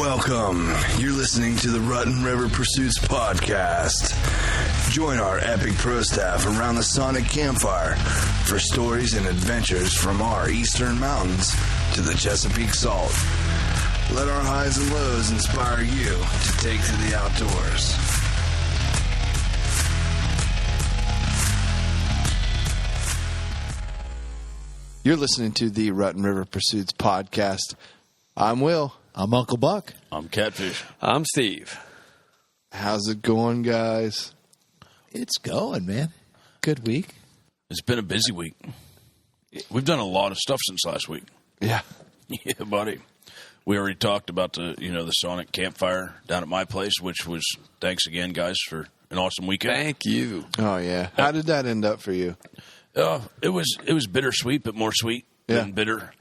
Welcome. You're listening to the Rutten River Pursuits podcast. Join our epic pro staff around the Sonic Campfire for stories and adventures from our eastern mountains to the Chesapeake Salt. Let our highs and lows inspire you to take to the outdoors. You're listening to the Rutten River Pursuits podcast. I'm Will. I'm Uncle Buck. I'm Catfish. I'm Steve. How's it going, guys? It's going, man. Good week. It's been a busy week. We've done a lot of stuff since last week. Yeah. Yeah, buddy. We already talked about the Sonic Campfire down at my place, which was thanks again, guys, for an awesome weekend. Thank you. Oh, yeah. How did that end up for you? It was bittersweet, but more sweet than bitter.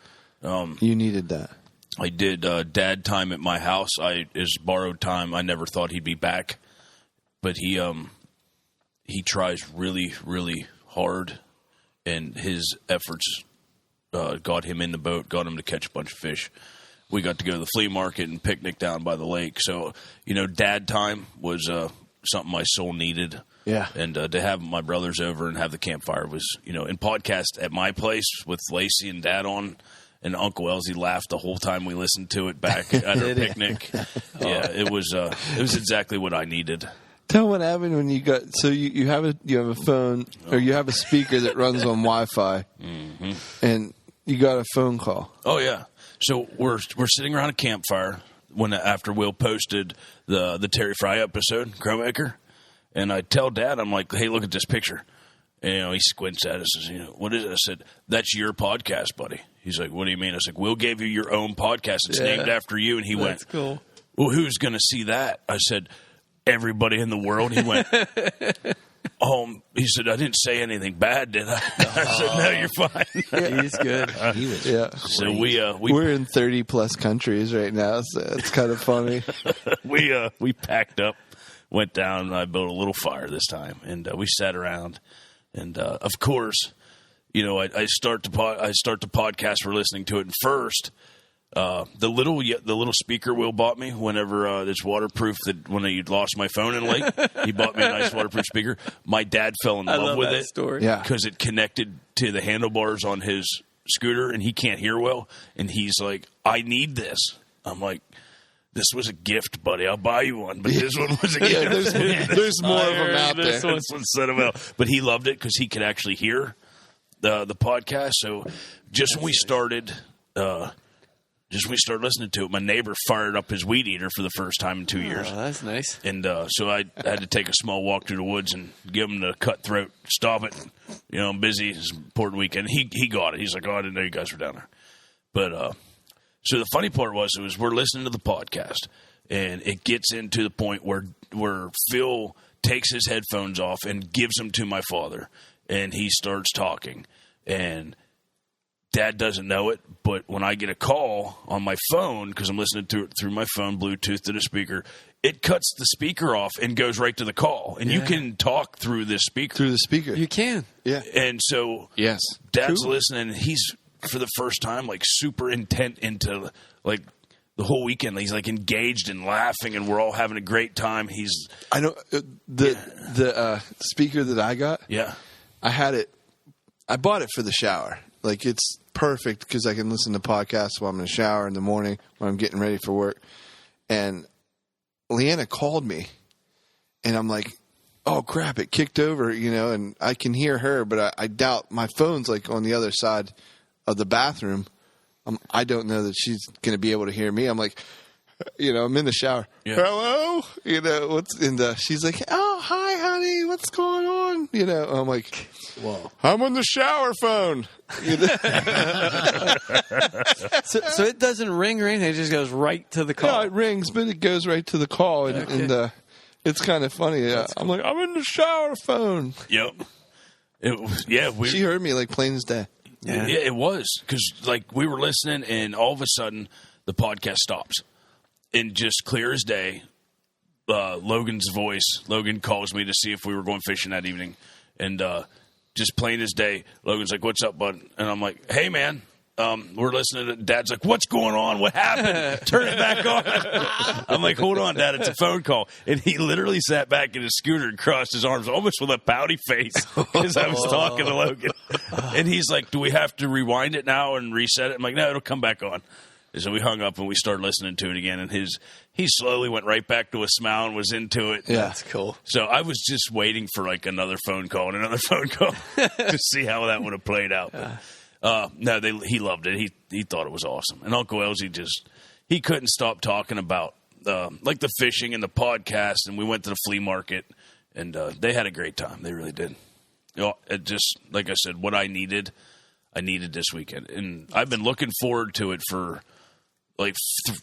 You needed that. I did dad time at my house. His borrowed time. I never thought he'd be back, but he tries really, really hard, and his efforts got him in the boat, got him to catch a bunch of fish. We got to go to the flea market and picnic down by the lake. So, dad time was something my soul needed. Yeah. And to have my brothers over and have the campfire was, and podcast at my place with Lacey and Dad on, and Uncle Elsie laughed the whole time we listened to it back at our picnic. Yeah, it was exactly what I needed. Tell what happened when you got you have a phone or you have a speaker that runs on Wi-Fi, and you got a phone call. Oh yeah. So we're sitting around a campfire after Will posted the Terry Fry episode, Crowmaker, and I tell Dad, I'm like, hey, look at this picture. And, he squints at us and says, what is it? I said, that's your podcast, buddy. He's like, what do you mean? I was like, Will gave you your own podcast. It's named after you. And he went, cool. Well, who's going to see that? I said, everybody in the world. He went, he said, I didn't say anything bad, did I? I said, no, you're fine. He's good. He was So We're in 30 plus countries right now, so it's kind of funny. we packed up, went down, and I built a little fire this time, and we sat around. And of course, I start the podcast. We're listening to it, and first, the little speaker Will bought me whenever it's waterproof. That when I lost my phone in lake, he bought me a nice waterproof speaker. My dad fell in love with it. Story. Yeah, because it connected to the handlebars on his scooter, and he can't hear well. And he's like, "I need this." I'm like, this was a gift, buddy. I'll buy you one, but this one was a gift. There's more of them out there. This one said about, but he loved it because he could actually hear the podcast. So just when we started listening to it, my neighbor fired up his weed eater for the first time in 2 years. Oh, that's nice. And so I had to take a small walk through the woods and give him the cutthroat. Stop it. I'm busy. It's an important weekend. He got it. He's like, oh, I didn't know you guys were down there. But so the funny part was we're listening to the podcast, and it gets into the point where Phil takes his headphones off and gives them to my father, and he starts talking. And Dad doesn't know it, but when I get a call on my phone, because I'm listening to it through my phone, Bluetooth to the speaker, it cuts the speaker off and goes right to the call. And you can talk through this speaker. Through the speaker. You can. Yeah. And so Yes. Dad's listening, and he's, for the first time, like super intent into like the whole weekend. He's like engaged and laughing, and we're all having a great time. I know the speaker that I got. Yeah. I bought it for the shower. Like, it's perfect because I can listen to podcasts while I'm in the shower in the morning when I'm getting ready for work. And Leanna called me, and I'm like, oh, crap, it kicked over, and I can hear her, but I doubt my phone's like on the other side of the bathroom. I don't know that she's going to be able to hear me. I'm like, I'm in the shower. Yeah. Hello? She's like, oh, hi, honey. What's going on? I'm like, Whoa. I'm on the shower phone. So it doesn't ring or anything. It just goes right to the call. Yeah, it rings, but it goes right to the call. And it's kind of funny. I'm like, I'm in the shower phone. Yep. She heard me like plain as day. Yeah, it was because like we were listening, and all of a sudden the podcast stops, and just clear as day, Logan's voice. Logan calls me to see if we were going fishing that evening, and just plain as day, Logan's like, "What's up, bud?" And I'm like, "Hey, man, we're listening to Dad's like, what's going on? What happened? Turn it back on. I'm like, hold on, Dad, it's a phone call. And he literally sat back in his scooter and crossed his arms almost with a pouty face because I was talking to Logan. And he's like, do we have to rewind it now and reset it? I'm like, no, it'll come back on. And so we hung up and we started listening to it again. And he slowly went right back to a smile and was into it. Yeah. That's cool. So I was just waiting for like another phone call and another phone call to see how that would have played out. But, he loved it. He thought it was awesome. And Uncle Elsie he couldn't stop talking about like the fishing and the podcast. And we went to the flea market and they had a great time. They really did. It just, like I said, what I needed this weekend. And I've been looking forward to it for like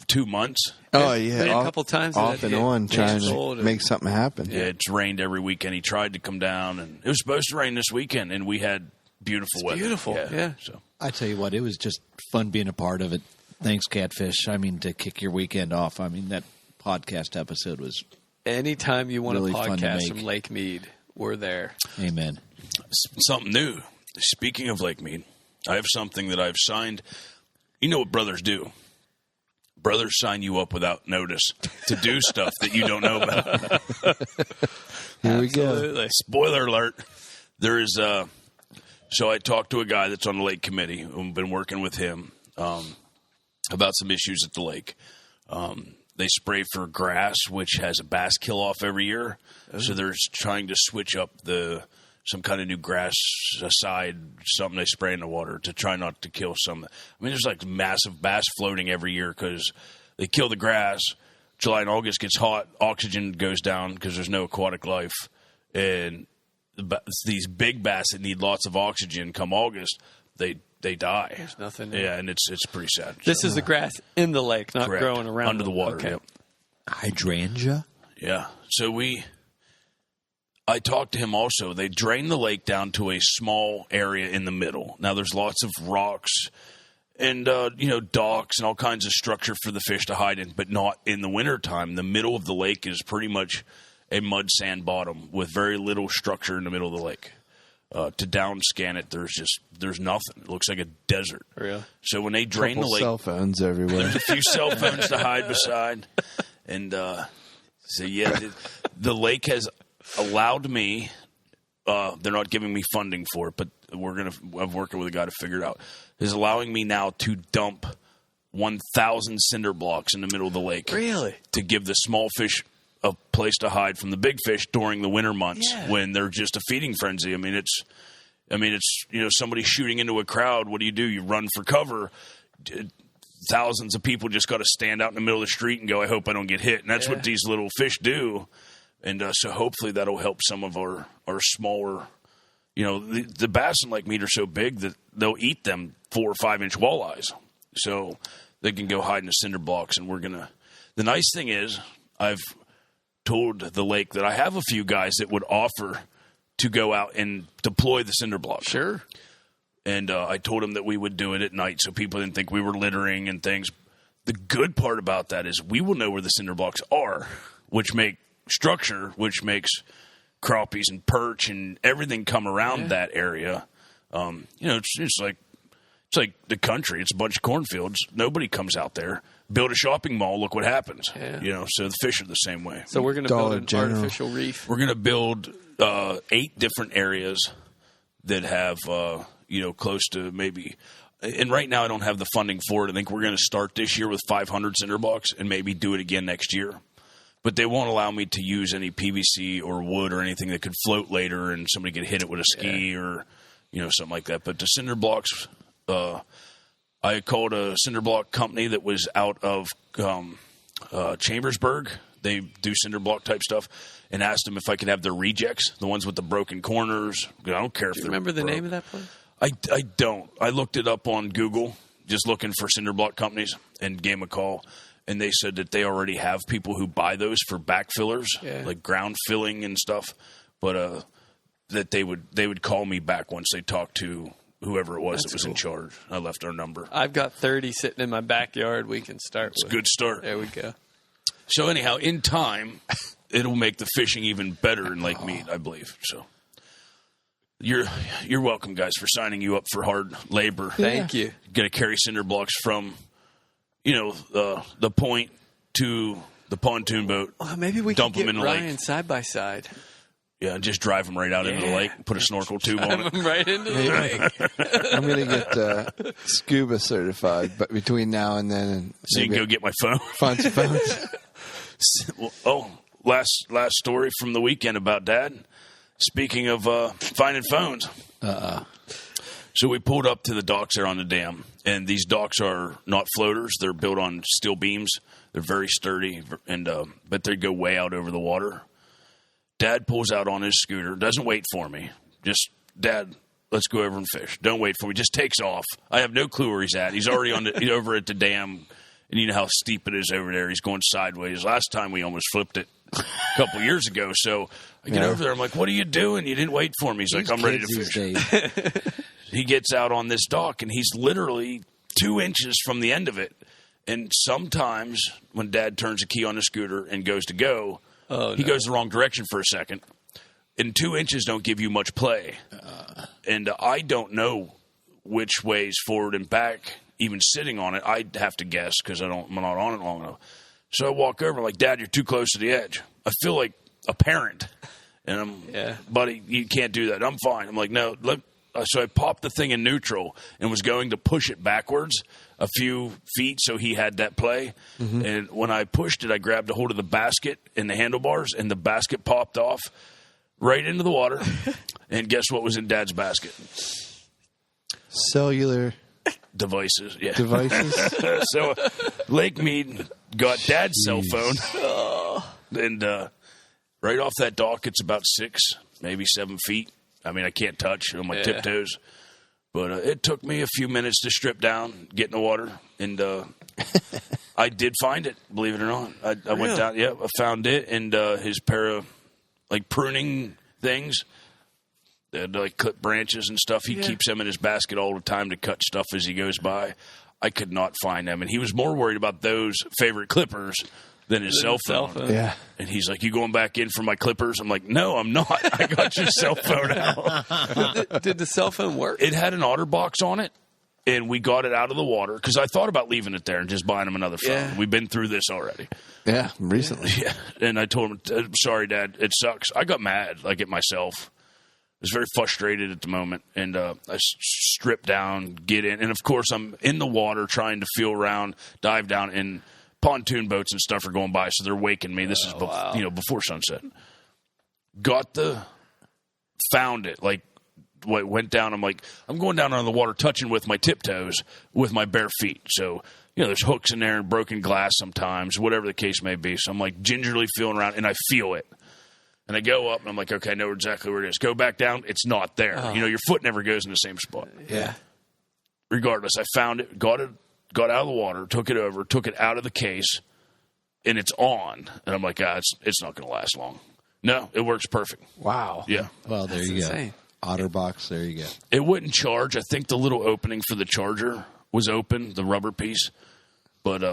2 months. Oh, yeah. A couple times. Off and on, trying to make something happen. Yeah, it's rained every weekend. He tried to come down, and it was supposed to rain this weekend, and we had beautiful weather. Beautiful, yeah. So I tell you what, it was just fun being a part of it. Thanks, Catfish. I mean, to kick your weekend off. I mean, that podcast episode was Anytime you want really a fun to podcast make. from Lake Mead, we're there. amen. something new. Speaking of Lake Mead, I have something that I've signed. You know what brothers do? Brothers sign you up without notice to do stuff that you don't know about. Here we go. Absolutely. Spoiler alert. There is so I talked to a guy that's on the lake committee. I've been working with him about some issues at the lake. They spray for grass, which has a bass kill off every year. So they're trying to switch up some kind of new grass aside, something they spray in the water to try not to kill some. I mean, there's like massive bass floating every year because they kill the grass. July and August gets hot, oxygen goes down because there's no aquatic life, and these big bass that need lots of oxygen come August, they die. There's nothing. Yeah, and it's pretty sad. This is the grass in the lake, not Correct. growing around Under the water, Okay. yep. Hydrangea? Yeah. So I talked to him also. They drain the lake down to a small area in the middle. Now there's lots of rocks and docks and all kinds of structure for the fish to hide in, but not in the wintertime. The middle of the lake is pretty much a mud sand bottom with very little structure in the middle of the lake. To down scan it, there's nothing. It looks like a desert. Really? So when they drain Couple the lake, cell phones everywhere. there's a few cell phones to hide beside. And the lake has allowed me, they're not giving me funding for it, but I'm working with a guy to figure it out, is allowing me now to dump 1,000 cinder blocks in the middle of the lake. Really? To give the small fish a place to hide from the big fish during the winter months when they're just a feeding frenzy. I mean, it's somebody shooting into a crowd. What do? You run for cover. Thousands of people just got to stand out in the middle of the street and go, I hope I don't get hit. And that's what these little fish do. And so hopefully that'll help some of our smaller, the bass in Lake Mead are so big that they'll eat them 4 or 5 inch walleyes. So they can go hide in the cinder blocks. And the nice thing is I've told the lake that I have a few guys that would offer to go out and deploy the cinder blocks. Sure. And I told him that we would do it at night so people didn't think we were littering and things. The good part about that is we will know where the cinder blocks are, which make structure, which makes crappies and perch and everything come around that area. It's like the country. It's a bunch of cornfields. Nobody comes out there. Build a shopping mall. Look what happens. Yeah. So the fish are the same way. So we're going to build Dollar an General. artificial reef. We're going to build 8 different areas that have, close to maybe. And right now I don't have the funding for it. I think we're going to start this year with 500 cinder blocks and maybe do it again next year. But they won't allow me to use any PVC or wood or anything that could float later and somebody could hit it with a ski or, something like that. But the cinder blocks, I called a cinder block company that was out of Chambersburg. They do cinder block type stuff, and asked them if I could have their rejects, the ones with the broken corners. I don't care if Do you they're remember the broke. name of that place? I don't. I looked it up on Google, just looking for cinder block companies, and gave them a call. And they said that they already have people who buy those for backfillers, like ground filling and stuff. But that they would call me back once they talked to whoever it was that was in charge. I left our number. I've got 30 sitting in my backyard we can start with. Good start. There we go. So anyhow, in time, it'll make the fishing even better in Lake Mead, I believe. So You're welcome, guys, for signing you up for hard labor. Thank you. Going to carry cinder blocks from, the point to the pontoon boat. Well, maybe we dump can them get in the Ryan lake. side by side. Yeah, just drive them right out into the lake. Put a snorkel tube on it. Right into the lake. I'm going to get scuba certified, but between now and then, and So you can go get my phone. find some phones. Last story from the weekend about Dad. Speaking of finding phones. So we pulled up to the docks there on the dam, and these docks are not floaters. They're built on steel beams. They're very sturdy, and but they go way out over the water. Dad pulls out on his scooter, doesn't wait for me. Just, Dad, let's go over and fish. Don't wait for me. Just takes off. I have no clue where he's at. He's already he's over at the dam, and you know how steep it is over there. He's going sideways. Last time we almost flipped it a couple years ago. So I get over there. I'm like, what are you doing? You didn't wait for me. He's like, I'm ready to Kids fish. these days. He gets out on this dock, and he's literally 2 inches from the end of it. And sometimes when Dad turns the key on the scooter and goes to go, he goes the wrong direction for a second. And 2 inches don't give you much play. And I don't know which ways forward and back, even sitting on it. I'd have to guess because I'm not on it long enough. So I walk over, like, Dad, you're too close to the edge. I feel like a parent. And I'm, buddy, you can't do that. I'm fine. I'm like, no, look. So I popped the thing in neutral and was going to push it backwards a few feet so he had that play. Mm-hmm. And when I pushed it, I grabbed a hold of the basket and the handlebars, and the basket popped off right into the water. And guess what was in Dad's basket? Cellular Devices. Yeah. devices. So Lake Mead got Dad's cell phone. And right off that dock, it's about 6, maybe 7 feet. I mean, I can't touch on my tiptoes. But it took me a few minutes to strip down, get in the water, and I did find it, believe it or not. I went down, I found it, and his pair of, like, pruning things, like clip branches and stuff. He keeps them in his basket all the time to cut stuff as he goes by. I could not find them, and he was more worried about those favorite clippers than his cell phone. Yeah. And he's like, you going back in for my clippers? I'm like, no, I'm not. I got your cell phone out. Did the cell phone work? It had an OtterBox on it, and we got it out of the water because I thought about leaving it there and just buying him another phone. Yeah. We've been through this already. Yeah, recently. Yeah. And I told him, sorry, Dad, it sucks. I got mad, like, at myself. I was very frustrated at the moment, and I stripped down, get in. And, of course, I'm in the water trying to feel around, dive down, and pontoon boats and stuff are going by, so they're waking me. This is before sunset. Found it. Like, went down. I'm like, I'm going down on the water, touching with my tiptoes with my bare feet. So, there's hooks in there and broken glass sometimes, whatever the case may be. So I'm like gingerly feeling around, and I feel it. And I go up, and I'm like, okay, I know exactly where it is. Go back down. It's not there. Your foot never goes in the same spot. Yeah. Regardless, I found it, got out of the water, took it over, took it out of the case, and it's on. And I'm like, it's not going to last long. No, it works perfect. Wow. Yeah. Well, there you insane. go. OtterBox, there you go. It wouldn't charge. I think the little opening for the charger was open, the rubber piece. But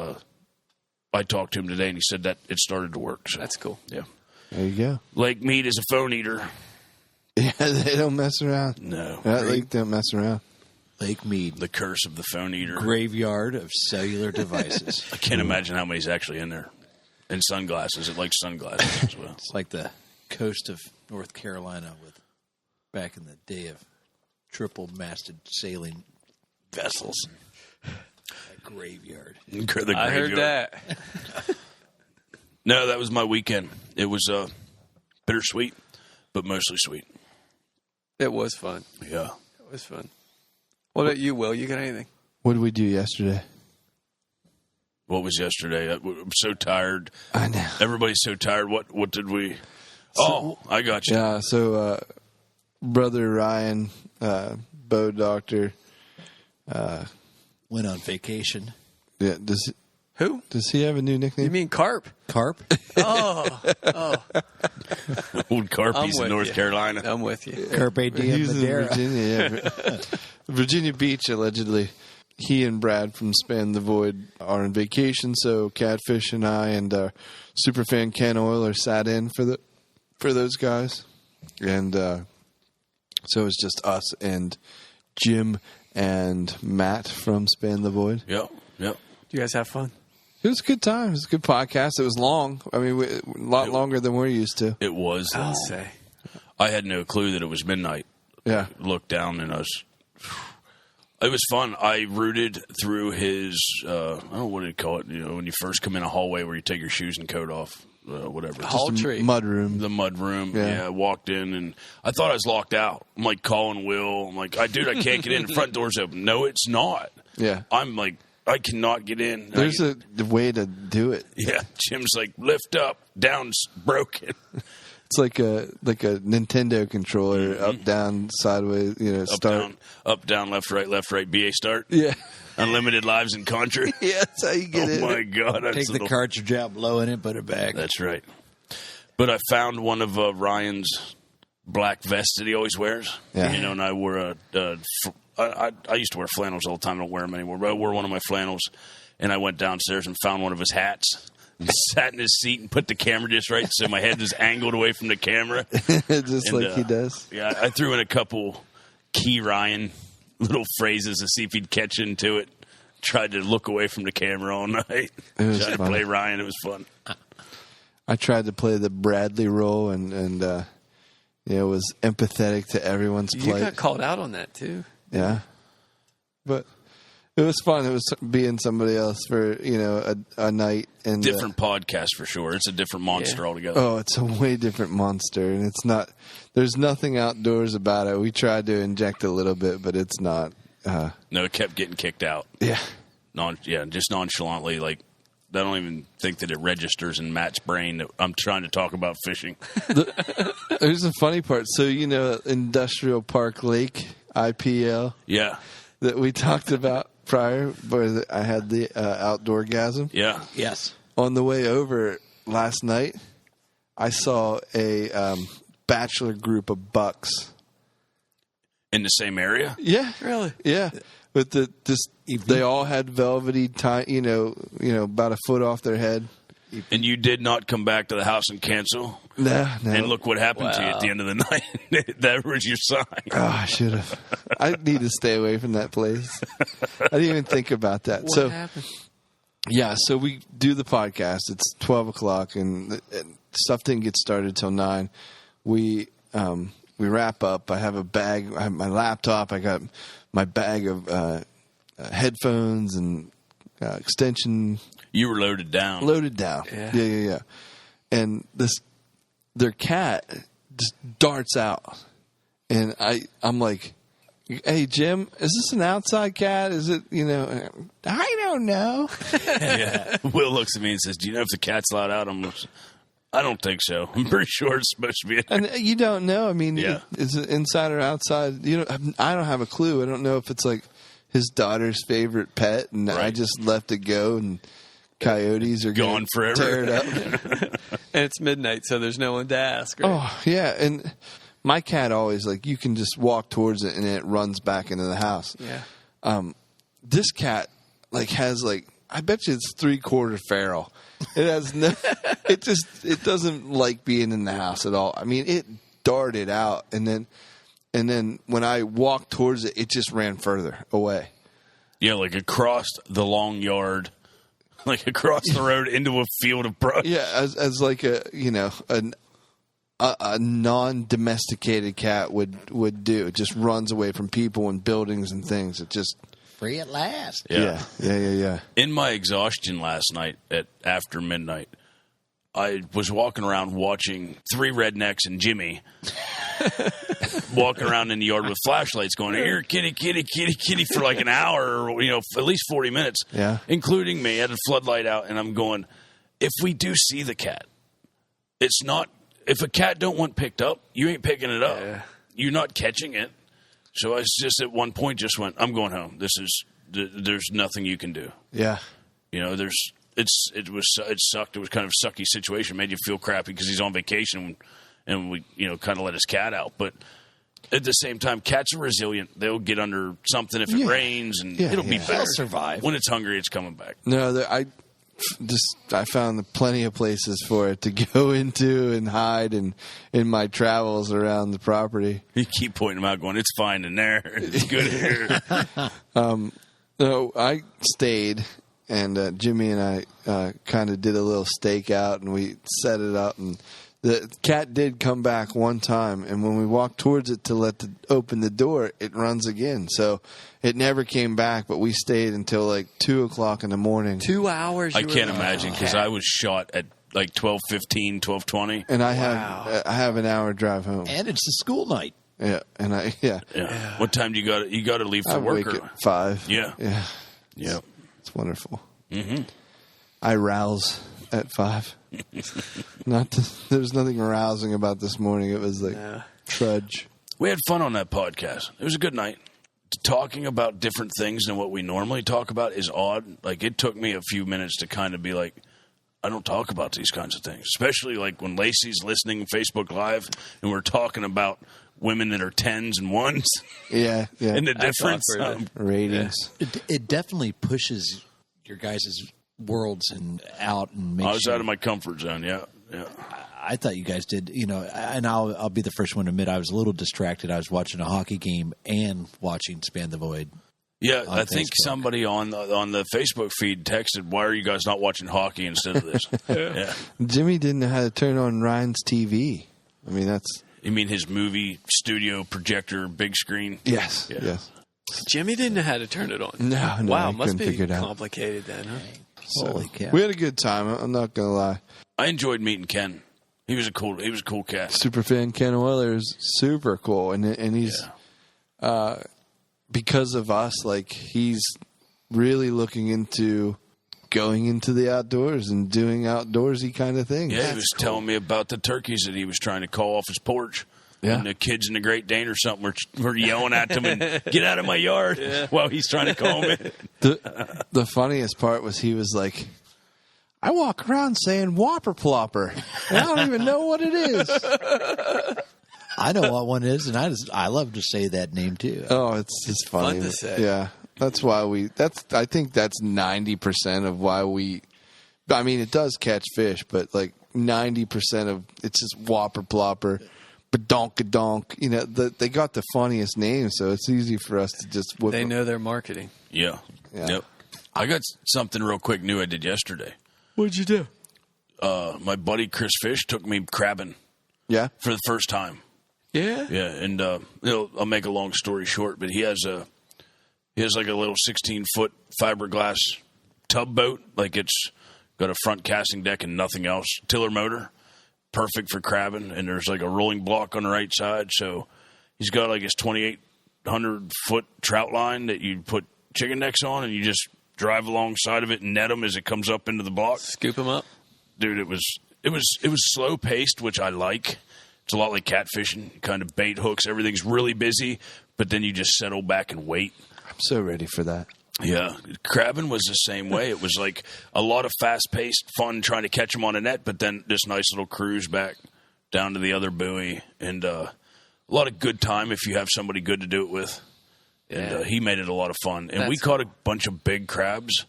I talked to him today, and he said that it started to work. So, That's cool. yeah. There you go. Lake Mead is a phone eater. Yeah, they don't mess around. No. That lake don't mess around. Lake Mead, The curse of the phone eater. graveyard of cellular devices. I can't imagine how many's actually in there. And sunglasses. It likes sunglasses as well. It's like the coast of North Carolina with back in the day of triple-masted sailing vessels. That graveyard. The I heard graveyard. that. No, that was my weekend. It was bittersweet, but mostly sweet. It was fun. Yeah. It was fun. What about you, Will? You got anything? What did we do yesterday? What was yesterday? I'm so tired. I know. Everybody's so tired. What did we... I got you. Yeah, so Brother Ryan, bow doctor, Went on vacation. yeah, Who? does he have a new nickname? You mean Carp? Carp? Old Carpies in with North you. Carolina. I'm with you. Carpe He diem was in Madeira. Virginia, yeah. Virginia Beach, allegedly. He and Brad from Span the Void are on vacation, so Catfish and I and superfan Ken Oil are sat in for those guys. And So it was just us and Jim and Matt from Span the Void. Yep. Do you guys have fun? It was a good time. It was a good podcast. It was long. I mean, a lot longer than we're used to. It was. I'll say. I had no clue that it was midnight. Yeah. Looked down and it was fun. I rooted through his, I don't know what do you call it, when you first come in a hallway where you take your shoes and coat off, whatever. Hall tree. Mud room. The mud room. Yeah. I walked in and I thought I was locked out. I'm like calling Will. I'm like, dude, I can't get in. The front door's open. No, it's not. Yeah. I'm like, I cannot get in. There's a way to do it. Yeah. Jim's like, lift up, down's broken. It's like a Nintendo controller, up, down, sideways, start. Up, down, left, right, BA start. Yeah. Unlimited lives in Contra. Yeah, that's how you get in. Oh, my God. Take the cartridge out, blow in it, put it back. That's right. But I found one of Ryan's black vests that he always wears. Yeah. And I wore I used to wear flannels all the time. I don't wear them anymore. But I wore one of my flannels, and I went downstairs and found one of his hats. And sat in his seat and put the camera just right so my head was angled away from the camera. Just like he does. Yeah, I threw in a couple key Ryan little phrases to see if he'd catch into it. Tried to look away from the camera all night. It was Tried to fun. play Ryan. It was fun. I tried to play the Bradley role and was empathetic to everyone's You plight. got called out on that, too. Yeah. But it was fun. It was being somebody else for, a night. And Different podcast for sure. It's a different monster altogether. Oh, it's a way different monster. And it's not, there's nothing outdoors about it. We tried to inject a little bit, but it's not. No, it kept getting kicked out. Yeah. Just nonchalantly. Like, I don't even think that it registers in Matt's brain that I'm trying to talk about fishing. There's a funny part. So, Industrial Park Lake, IPL, Yeah. that we talked about prior, where I had the outdoor gasm. Yeah. Yes. On the way over last night, I saw a bachelor group of bucks. In the same area? Yeah, Really? yeah. But they all had velvety tie, about a foot off their head. And you did not come back to the house and cancel? No. And look what happened to you at the end of the night. That was your sign. Oh, I should have. I need to stay away from that place. I didn't even think about that. What happened? Yeah, so we do the podcast. It's 12 o'clock, and stuff didn't get started till 9. We wrap up. I have a bag. I have my laptop. I got my bag of headphones and extension You were loaded down. loaded down. Yeah. And their cat just darts out, and I'm like, "Hey Jim, is this an outside cat? Is it? I don't know." Yeah. Will looks at me and says, "Do you know if the cat's allowed out?" I don't think so. I'm pretty sure it's supposed to be. And you don't know. I mean, Yeah. is it inside or outside? I don't have a clue. I don't know if it's like his daughter's favorite pet, and I Right. just let it go, and coyotes are Gone gonna forever. tear it up. And it's midnight, so there's no one to ask. Right? Oh yeah, and my cat always you can just walk towards it and it runs back into the house. Yeah. This cat has I bet you it's 3/4 feral. It has no. It doesn't like being in the house at all. I mean, it darted out, and then when I walked towards it, it just ran further away. Yeah, like across the long yard, like across the road into a field of brush. Yeah, as like a non-domesticated cat would do. It just runs away from people and buildings and things. It just Free at last. yeah. In my exhaustion last night after midnight, I was walking around watching 3 rednecks and Jimmy walking around in the yard with flashlights going, "Here, kitty, kitty, kitty, kitty," for like an hour or, at least 40 minutes, Yeah. including me. I had a floodlight out, and I'm going, if we do see the cat, it's not, if a cat don't want picked up, you ain't picking it up. Yeah. You're not catching it. So I just at one point just went, I'm going home. There's nothing you can do. Yeah. It sucked. It was kind of a sucky situation. Made you feel crappy because he's on vacation, and we kind of let his cat out. But at the same time, cats are resilient. They'll get under something if it Yeah. rains, and Yeah, it'll be yeah. better. They'll survive. When it's hungry, it's coming back. No, I found plenty of places for it to go into and hide in my travels around the property. You keep pointing them out, going, "It's fine in there. It's good here." So I stayed, and Jimmy and I kind of did a little stakeout, and we set it up. And the cat did come back one time, and when we walked towards it to open the door, it runs again. So it never came back, but we stayed until like 2:00 in the morning. 2 hours. I can't imagine, because I was shot at like 12:15, 12:20. And I have an hour drive home. And it's the school night. Yeah, and Yeah. What time do you got to leave for I work? wake at 5. Yeah. Yeah. Yeah. It's wonderful. Mm-hmm. I rouse at 5. There's nothing arousing about this morning. It was like trudge. We had fun on that podcast. It was a good night. Talking about different things than what we normally talk about is odd. Like, it took me a few minutes to kind of be like, I don't talk about these kinds of things, especially like when Lacey's listening Facebook Live and we're talking about women that are 10s and 1s. Yeah. And the difference. Ratings. It definitely pushes your guys' worlds out and makes I was out of my comfort zone. Yeah. I thought you guys did, and I'll be the first one to admit I was a little distracted. I was watching a hockey game and watching Span the Void. Yeah, I think somebody on the Facebook feed texted, "Why are you guys not watching hockey instead of this?" Yeah. Jimmy didn't know how to turn on Ryan's TV. I mean, that's... You mean his movie studio projector, big screen? Yes. Yeah. Yes. Jimmy didn't know how to turn it on. No, Wow, I must couldn't be figure it out. complicated then, huh? So, Holy cow. we had a good time. I'm not going to lie. I enjoyed meeting Ken. He was a cool cat. Super fan Ken Oiler is super cool, and he's because of us, like, he's really looking into going into the outdoors and doing outdoorsy kind of things. Yeah, he was telling me about the turkeys that he was trying to call off his porch. Yeah. And the kids in the Great Dane or something were yelling at him and get out of my yard while he's trying to call him in. The funniest part was he was like, I walk around saying whopper plopper, and I don't even know what it is. I know what one is, and I love to say that name too. Oh, it's funny. fun to say. Yeah. That's why I think that's 90% of why I mean, it does catch fish, but like 90% of it's just whopper plopper, badonk-a-donk. They got the funniest names, so it's easy for us to just whip They them. know their marketing. Yeah. Yeah. Yep. I got something real quick new I did yesterday. What'd you do? My buddy Chris Fish took me crabbing Yeah? for the first time. Yeah. Yeah, and I'll make a long story short, but he has like a little 16-foot fiberglass tub boat. Like, it's got a front casting deck and nothing else. Tiller motor, perfect for crabbing. And there's like a rolling block on the right side. So he's got like his 2,800-foot trout line that you put chicken necks on, and you just drive alongside of it and net them as it comes up into the block. Scoop them up. Dude, it was slow paced, which I like. It's a lot like catfishing, kind of bait hooks. Everything's really busy, but then you just settle back and wait. I'm so ready for that. Yeah, crabbing was the same way. It was like a lot of fast-paced fun trying to catch them on a net, but then this nice little cruise back down to the other buoy, and a lot of good time if you have somebody good to do it with. And he made it a lot of fun. And we caught a bunch of big crabs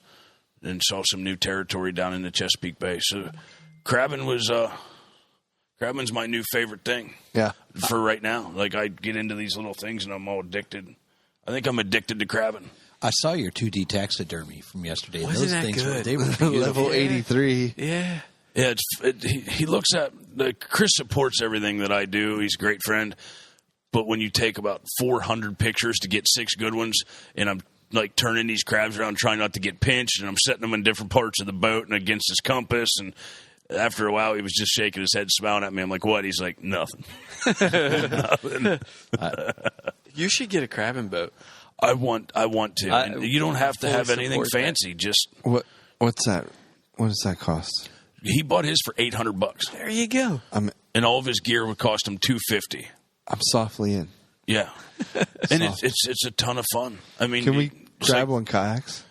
and saw some new territory down in the Chesapeake Bay. So crabbing's my new favorite thing. Yeah. For right now. Like, I get into these little things and I'm all addicted. I think I'm addicted to crabbing. I saw your 2D taxidermy from yesterday. Wasn't Those that things good? They were beautiful. Level 83. Yeah. Yeah, he looks at Chris supports everything that I do. He's a great friend, but when you take about 400 pictures to get 6 good ones, and I'm like turning these crabs around, trying not to get pinched, and I'm setting them in different parts of the boat and against his compass, and after a while, he was just shaking his head, smiling at me. I'm like, "What?" He's like, "Nothing." Nothing. You should get a crabbing boat. I want to. And you don't have to have anything support that. fancy. Just What's that? What does that cost? he bought his for $800, There you go. and all of his gear would cost him $250. I'm softly in. Yeah, and it's a ton of fun. I mean, Can we it's grab like- one kayaks?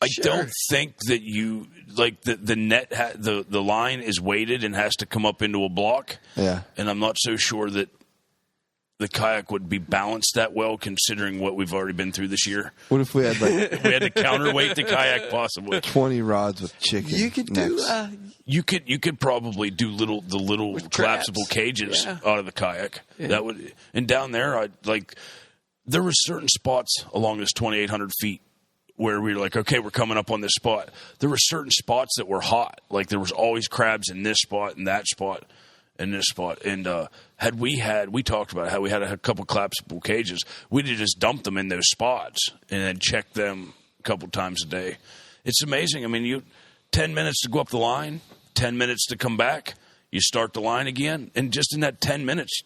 I Sure. don't think that you like the net. The line is weighted and has to come up into a block. Yeah. and I'm not so sure that the kayak would be balanced that well, considering what we've already been through this year. What if we had like We had to counterweight the kayak possibly. 20 rods with chicken? You could necks? do. You could probably do the little collapsible crabs. cages Yeah. out of the kayak. Yeah. That would, and down there, there were certain spots along this 2,800 feet where we were like, okay, we're coming up on this spot. There were certain spots that were hot. Like there was always crabs in this spot and that spot and this spot. And we talked about how we had a couple collapsible cages. We'd have just dumped them in those spots and then checked them a couple times a day. It's amazing. I mean, 10 minutes to go up the line, 10 minutes to come back. You start the line again. And just in that 10 minutes,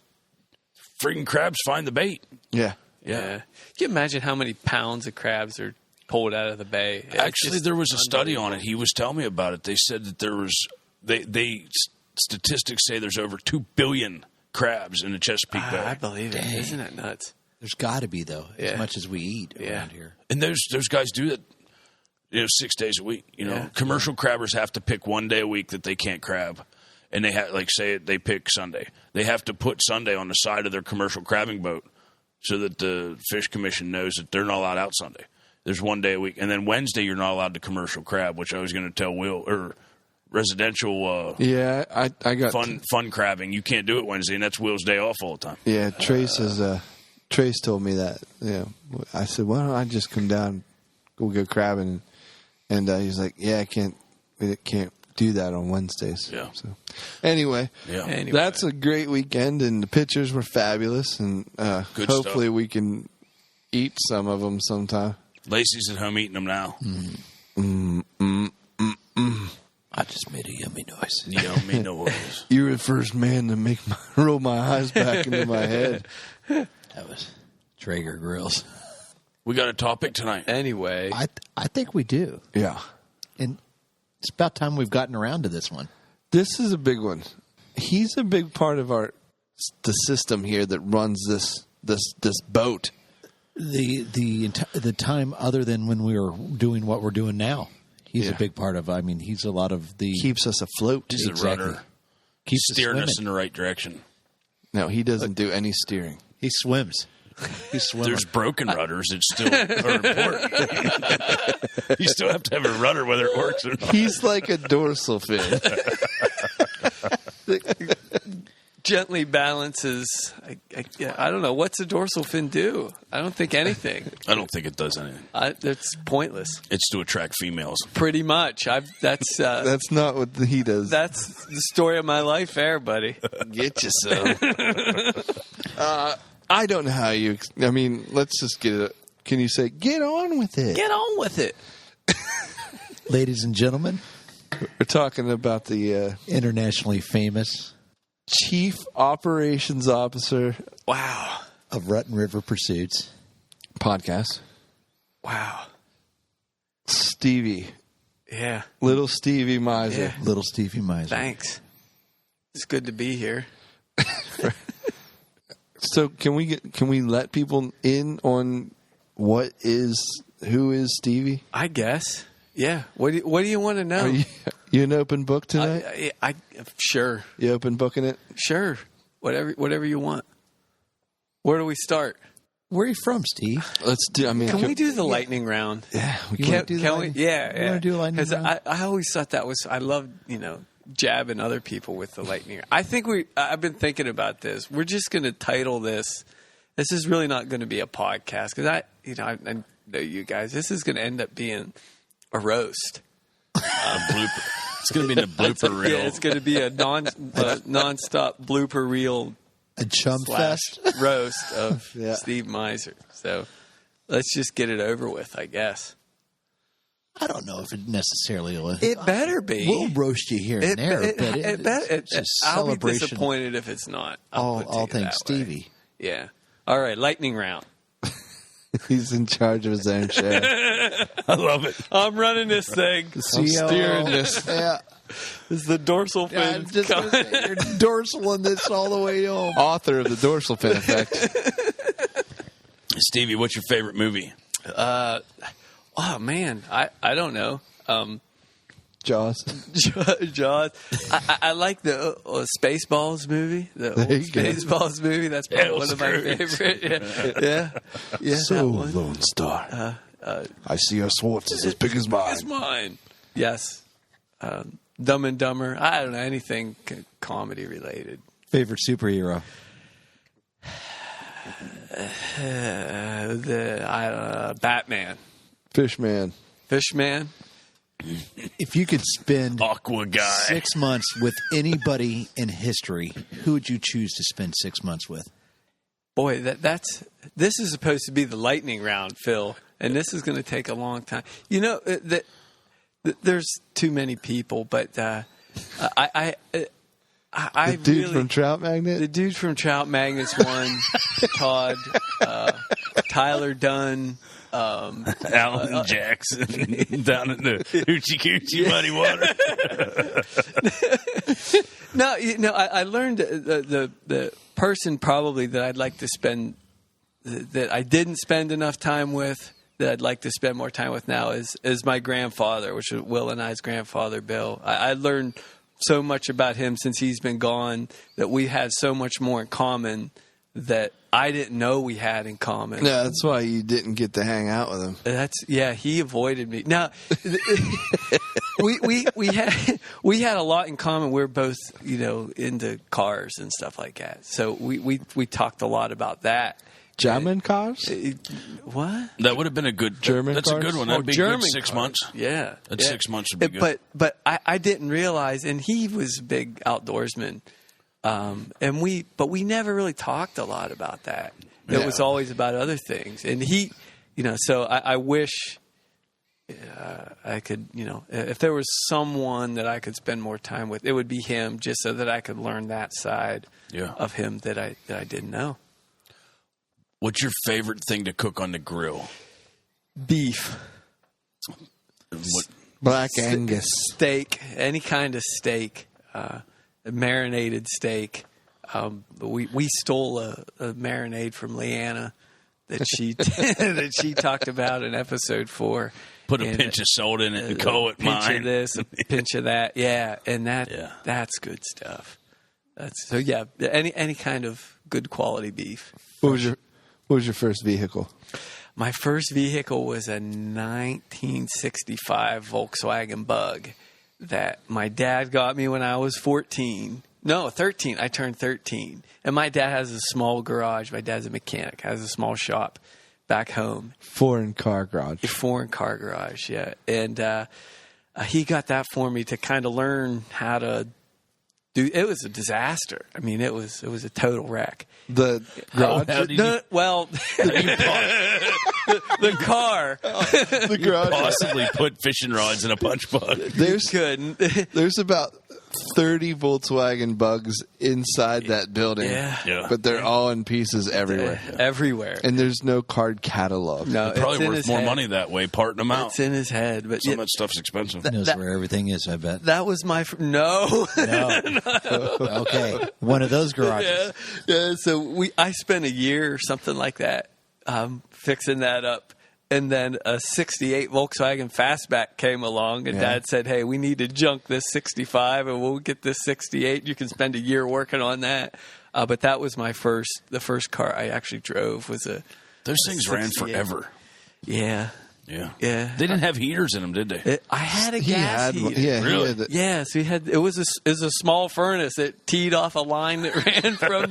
freaking crabs find the bait. Yeah. Yeah. Can you imagine how many pounds of crabs are pulled out of the bay? It's Actually, just there was a study on it. He was telling me about it. They said that there was statistics say there's over 2 billion crabs in the Chesapeake Bay. I believe it. Isn't that nuts? There's got to be, though, Yeah. as much as we eat Yeah. around here. And those guys do that, 6 days a week. Yeah. Commercial crabbers have to pick one day a week that they can't crab, and they have they pick Sunday. They have to put Sunday on the side of their commercial crabbing boat so that the Fish Commission knows that they're not allowed out Sunday. There's one day a week, and then Wednesday you're not allowed to commercial crab, which I was going to tell Will or residential. Yeah, I got fun crabbing. You can't do it Wednesday, and that's Will's day off all the time. Yeah, Trace told me that. Yeah, I said, why don't I just come down, go crabbing, and he's like, yeah, we can't do that on Wednesdays. Yeah. So anyway, Anyway. that's a great weekend, and the pictures were fabulous, and Good hopefully stuff. we can eat some of them sometime. Lacey's at home eating them now. I just made a yummy noise. Yummy noise. You were the first man to roll my eyes back into my head. That was Traeger grills. We got a topic tonight. Anyway, I think we do. Yeah. And it's about time we've gotten around to this one. This is a big one. He's a big part of the system here that runs this boat. The time other than when we were doing what we're doing now. He's a Yeah. big part of. I mean, he's a lot of the Keeps us afloat. He's the Exactly. rudder. keeps us Steering us in swimming. the right direction. No, he doesn't do any steering. He swims. He's swimming. There's broken rudders that still are important. You still have to have a rudder whether it works or not. He's like a dorsal fin. gently balances. I don't know. What's a dorsal fin do? I don't think anything. I don't think it does anything. That's pointless. It's to attract females. Pretty much. That's That's not what he does. that's the story of my life there, buddy. Get you some. I don't know how you. I mean, let's just get it. Can you say, get on with it? Get on with it. Ladies and gentlemen, We're talking about the internationally famous Chief Operations Officer Wow. of Rutten River Pursuits. podcast, Wow. Stevie. Yeah. Little Stevie Miser. Yeah. Little Stevie Miser. Thanks. It's good to be here. So can we let people in on who is Stevie? I guess. Yeah. What do you want to know? Are you an open book tonight? I sure. You open booking it? Sure. Whatever you want. Where do we start? Where are you from, Steve? Let's do. I mean, Can we do the lightning round? Yeah, we You can. wanna do the Can we? lightning- Yeah. You wanna do a lightning 'Cause round? I always thought that was. I love jabbing other people with the lightning. I think I've been thinking about this. We're just going to title this. This is really not going to be a podcast because I know you guys. This is going to end up being a roast. A blooper. It's going to be in the blooper reel. Yeah, it's going to be a nonstop blooper reel A chum fest? / roast of Yeah. Steve Miser. So let's just get it over with, I guess. I don't know if it necessarily will. It better be. We'll roast you here and there, but it's a I'll be celebration. disappointed if it's not. All I'll put it things that way. Stevie. Yeah. All right, lightning round. He's in charge of his own show. I love it. I'm running this thing. I'm steering this. Yeah. This is the dorsal Yeah, fin. I'm just gonna say, you're dorsaling this all the way home. Author of the dorsal fin effect. Stevie, what's your favorite movie? Oh man, I don't know. Jaws. Jaws. I like the Spaceballs movie. The old There you go. Spaceballs movie. That's probably one of my favorite. Yeah. So, that one. Lone Star. I see your Schwartz is as big as mine. It's mine. Yes. Dumb and Dumber. I don't know, anything comedy related. Favorite superhero? Batman. Fishman. Fishman. If you could spend Aqua guy. 6 months with anybody in history, who would you choose to spend 6 months with? Boy, this is supposed to be the lightning round, Phil, and this is going to take a long time. You know, there's too many people, but I The dude really, from Trout Magnet? the dude from Trout Magnet's one, Todd, Tyler Dunn. Alan Jackson down in the Hoochie Coochie Muddy Water. No, I learned the person probably that I'd like to spend, that I didn't spend enough time with, that I'd like to spend more time with now is my grandfather, which is Will and I's grandfather, Bill. I learned so much about him since he's been gone, that we had so much more in common that I didn't know we had in common. No, that's why you didn't get to hang out with him. He avoided me. Now, we had a lot in common. We're both, into cars and stuff like that. So we talked a lot about that. German cars? What? That would have been a good German That's cars? a good one. That'd be German good 6 cars. months. Yeah. That yeah. 6 months would be good. But I didn't realize, and he was a big outdoorsman. And we never really talked a lot about that. It was always about other things. And he, so I wish I could, if there was someone that I could spend more time with, it would be him, just so that I could learn that side of him that I didn't know. What's your favorite thing to cook on the grill? Beef. Black Angus. Steak, any kind of steak, marinated steak. We stole a marinade from Leanna that she talked about in episode 4. Put a pinch of salt in it and call it pinch mine. of this, a pinch of that, and that's good stuff. Any kind of good quality beef. What was your first vehicle? My first vehicle was a 1965 Volkswagen Bug that my dad got me when I was 13. No, 13. I turned 13. And my dad has a small garage. My dad's a mechanic, has a small shop back home. Foreign car garage. Foreign car garage, yeah. And he got that for me to kind of learn how to do. It was a disaster. I mean, it was a total wreck. The garage? The car. The garage. Possibly put fishing rods in a punch bug. Couldn't. There's about 30 Volkswagen Bugs inside that building. Yeah. But they're all in pieces everywhere. Everywhere. And there's no card catalog. No, It's probably in worth his more head. money that way, parting them out. It's in his head. But Some of that stuff's expensive. He knows where everything is, I bet. that was my no. No. Okay. One of those garages. Yeah. So I spent a year or something like that fixing that up. And then a 68 Volkswagen Fastback came along, and Dad said, "Hey, we need to junk this 65, and we'll get this 68. You can spend a year working on that." But that was the first car I actually drove was a. Those things ran 68. forever. Yeah. Yeah. Yeah. They didn't have heaters in them, did they? I had a He gas had one. heater. Yeah, Really? he had the- Yeah, so it was a small furnace. It teed off a line that ran from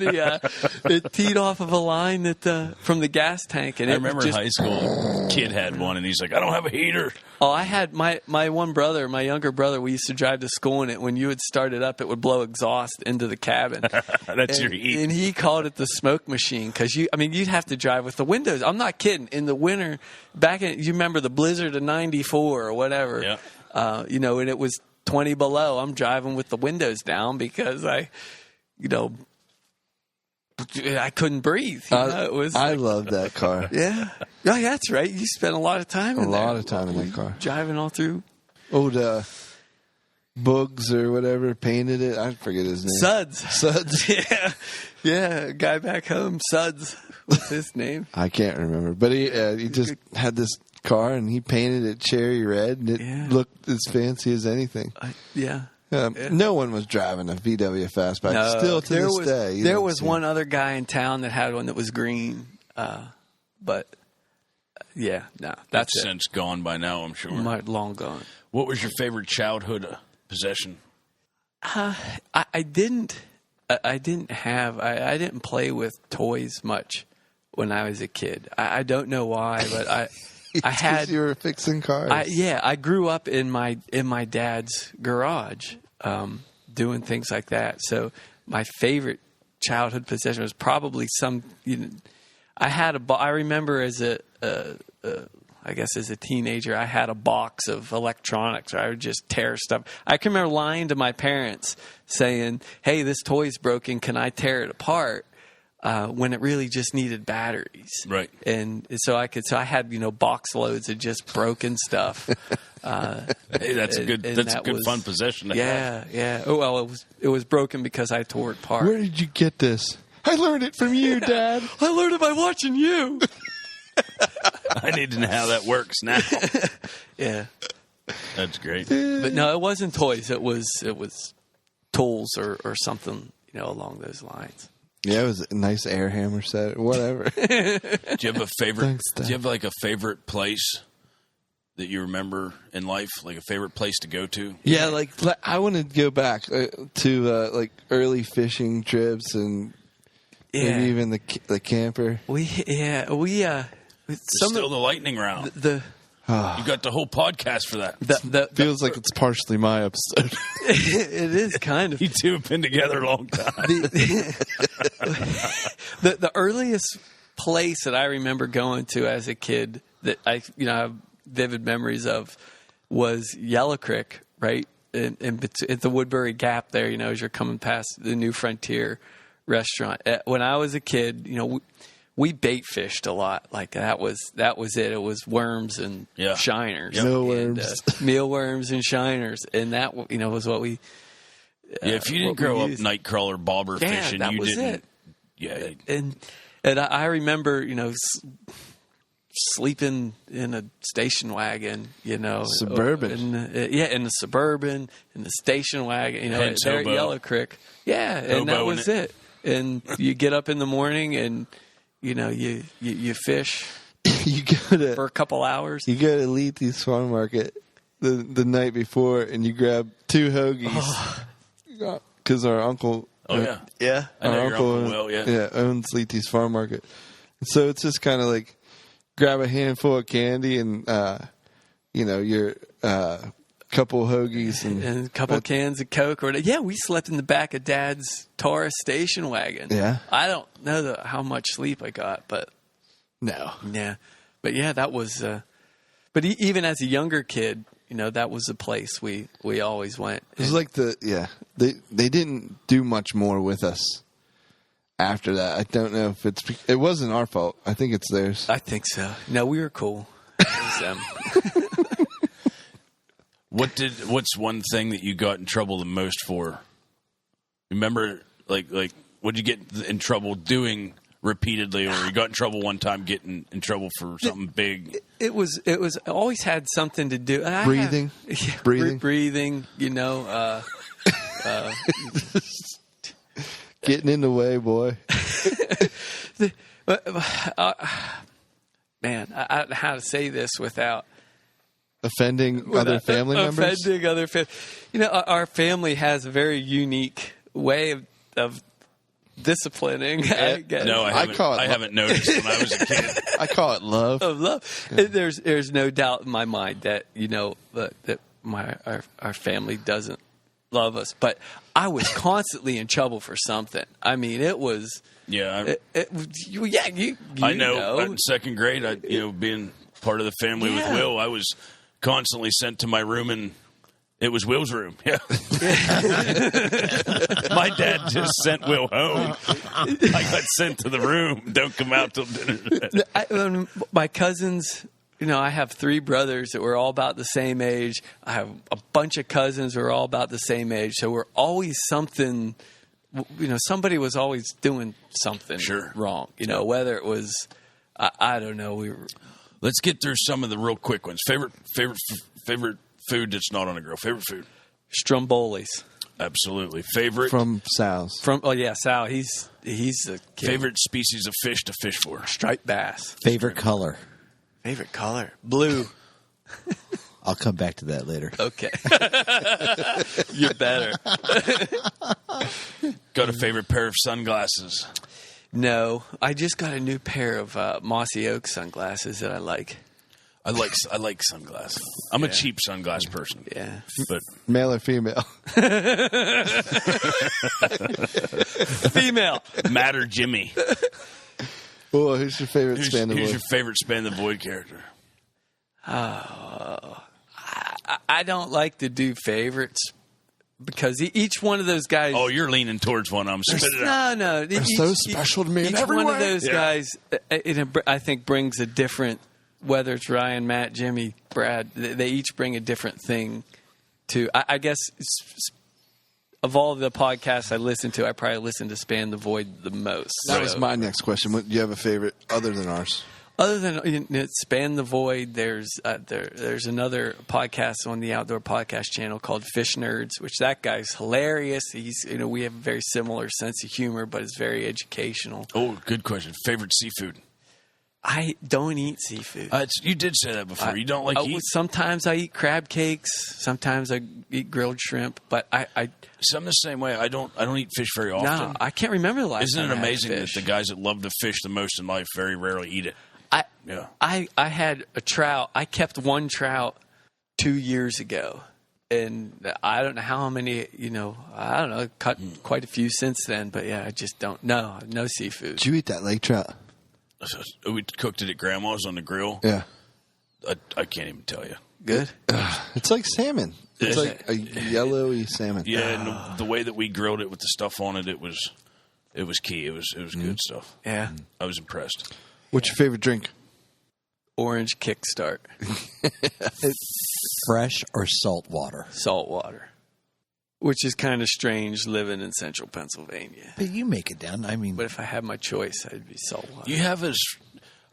from the gas tank. And I it remember just, in high school, a kid had one, and he's like, I don't have a heater. Oh, I had my one brother, my younger brother. We used to drive to school, and when you would start it up, it would blow exhaust into the cabin. That's your heat. And he called it the smoke machine because you'd have to drive with the windows. I'm not kidding. In the winter, you remember the blizzard of '94 or whatever. Yeah. And it was 20 below. I'm driving with the windows down because I couldn't breathe. It was I love that car. yeah. Oh, yeah, that's right. You spent a lot of time A in there. lot of time in that car. Driving all through. Old Bugs or whatever painted it. I forget his name. Suds. Yeah. Guy back home, Suds. What's his name? I can't remember. But he just had this car, and he painted it cherry red, and it Yeah. looked as fancy as anything. Yeah. No one was driving a VW Fastback. Still to this day. you There don't was see one other guy in town that had one that was green, but yeah, no, that's It's it. since gone by now, I'm sure. Long gone. What was your favorite childhood possession? I didn't play with toys much when I was a kid. I don't know why, but I It's 'cause had you were fixing cars. I grew up in my dad's garage, doing things like that. So my favorite childhood possession was probably I remember as I guess as a teenager, I had a box of electronics. I would just tear stuff. I can remember lying to my parents saying, "Hey, this toy's broken. Can I tear it apart?" When it really just needed batteries. Right. And so I had, box loads of just broken stuff. Hey, that's a good fun possession to have. Yeah. Oh, well, it was broken because I tore it apart. Where did you get this? I learned it from you, Dad. I learned it by watching you. I need to know how that works now. Yeah. That's great. But no, it wasn't toys. It was tools or something, along those lines. Yeah, it was a nice air hammer set, whatever. Do you have a favorite? Thanks, Dad. Do you have like a favorite place that you remember in life, like a favorite place to go to? Yeah, like I want to go back to like early fishing trips and maybe even the camper. Still the lightning round. You got the whole podcast for that. Feels like it's partially my episode. It is kind of. You two have been together a long time. The earliest place that I remember going to as a kid that I have vivid memories of was Yellow Creek, right at the Woodbury Gap there. As you're coming past the New Frontier restaurant. When I was a kid, we bait fished a lot. Like that was it. It was worms and shiners, mealworms and shiners, and that was what we. If you didn't grow up nightcrawler bobber fishing, that you was didn't. it. Yeah, and I remember sleeping in a station wagon, Suburban. in the Suburban, in the station wagon, Hence there at hobo. Yellow Creek. Yeah, and that was it. And you get up in the morning and you fish You go to for a couple hours. You go to Leethy's Farm Market the night before, and you grab 2 hoagies because our uncle. Oh yeah, Yeah, I know our your uncle well. Yeah, owns Leethy's Farm Market. So it's just kind of like grab a handful of candy and your couple hoagies and a couple cans of Coke. We slept in the back of Dad's Taurus station wagon. Yeah. I don't know how much sleep I got, but no. yeah. But yeah, that was. But even as a younger kid, that was the place we always went. It was like they didn't do much more with us after that. I don't know if it wasn't our fault. I think it's theirs. I think so. No, we were cool. It was them. What's one thing that you got in trouble the most for? Remember, like what'd you get in trouble doing repeatedly, or you got in trouble one time getting in trouble for something big? It was always had something to do. Breathing. Breathing. Getting in the way, boy. Man, I don't know how to say this without Offending other family members? Offending other family. Our family has a very unique way of disciplining. No, I haven't noticed when I was a kid. I call it love. Of love. Yeah. There's no doubt in my mind that that our family doesn't love us, but I was constantly in trouble for something. I mean, it was. Yeah, you I know. In second grade, being part of the family with Will, I was constantly sent to my room, and it was Will's room. Yeah, my dad just sent Will home. I got sent to the room. Don't come out till dinner. My cousins. I have 3 brothers that were all about the same age. I have a bunch of cousins who are all about the same age. So we're always something. Somebody was always doing something wrong. Whether it was, I don't know, Let's get through some of the real quick ones. Favorite food that's not on a grill. Favorite food. Stromboli's Absolutely. Favorite From Sal's. from Sal. He's a kid. favorite species of fish to fish for. Striped bass. Favorite color. Favorite color blue. I'll come back to that later. Okay, you're better. Got a favorite pair of sunglasses. No, I just got a new pair of Mossy Oak sunglasses that I like. I like sunglasses. I'm a cheap sunglass person. Yeah, But Male or female? female. Matt or Jimmy. Oh, who's your favorite Who's Span the your Void? favorite Span the Void character? I don't like to do favorites because each one of those guys. Oh, you're leaning towards one. I'm spit it out. No. They're so special to me in Each every one way. of those Yeah. guys, I think, brings a different. Whether it's Ryan, Matt, Jimmy, Brad, they each bring a different thing to. I guess of all the podcasts I listen to, I probably listen to Span the Void the most. That was So- my next question. Do you have a favorite other than ours? Other than Span the Void, there's another podcast on the Outdoor Podcast channel called Fish Nerds, which that guy's hilarious. We have a very similar sense of humor, but it's very educational. Oh, good question. Favorite seafood? I don't eat seafood. You did say that before. You don't like eat? Sometimes I eat crab cakes. Sometimes I eat grilled shrimp. But I So I'm the same way. I don't eat fish very often. no, I can't remember the last Isn't time it I had amazing that fish. the guys that love to fish the most in life very rarely eat it? Yeah. I had a trout. I kept one trout 2 years ago, and I don't know how many. I don't know. Cut quite a few since then, but yeah, I just don't. No seafood. Did you eat that lake trout? We cooked it at Grandma's on the grill. Yeah. I can't even tell you. Good. It's like salmon. It's Is like a yellowy salmon. Yeah, and the way that we grilled it with the stuff on it, it was key. It was good stuff. Yeah. I was impressed. What's your favorite drink? Orange Kickstart, Fresh or salt water? salt water, which is kind of strange living in central Pennsylvania. But you make it down. I mean, But if I had my choice, I'd be salt water. You have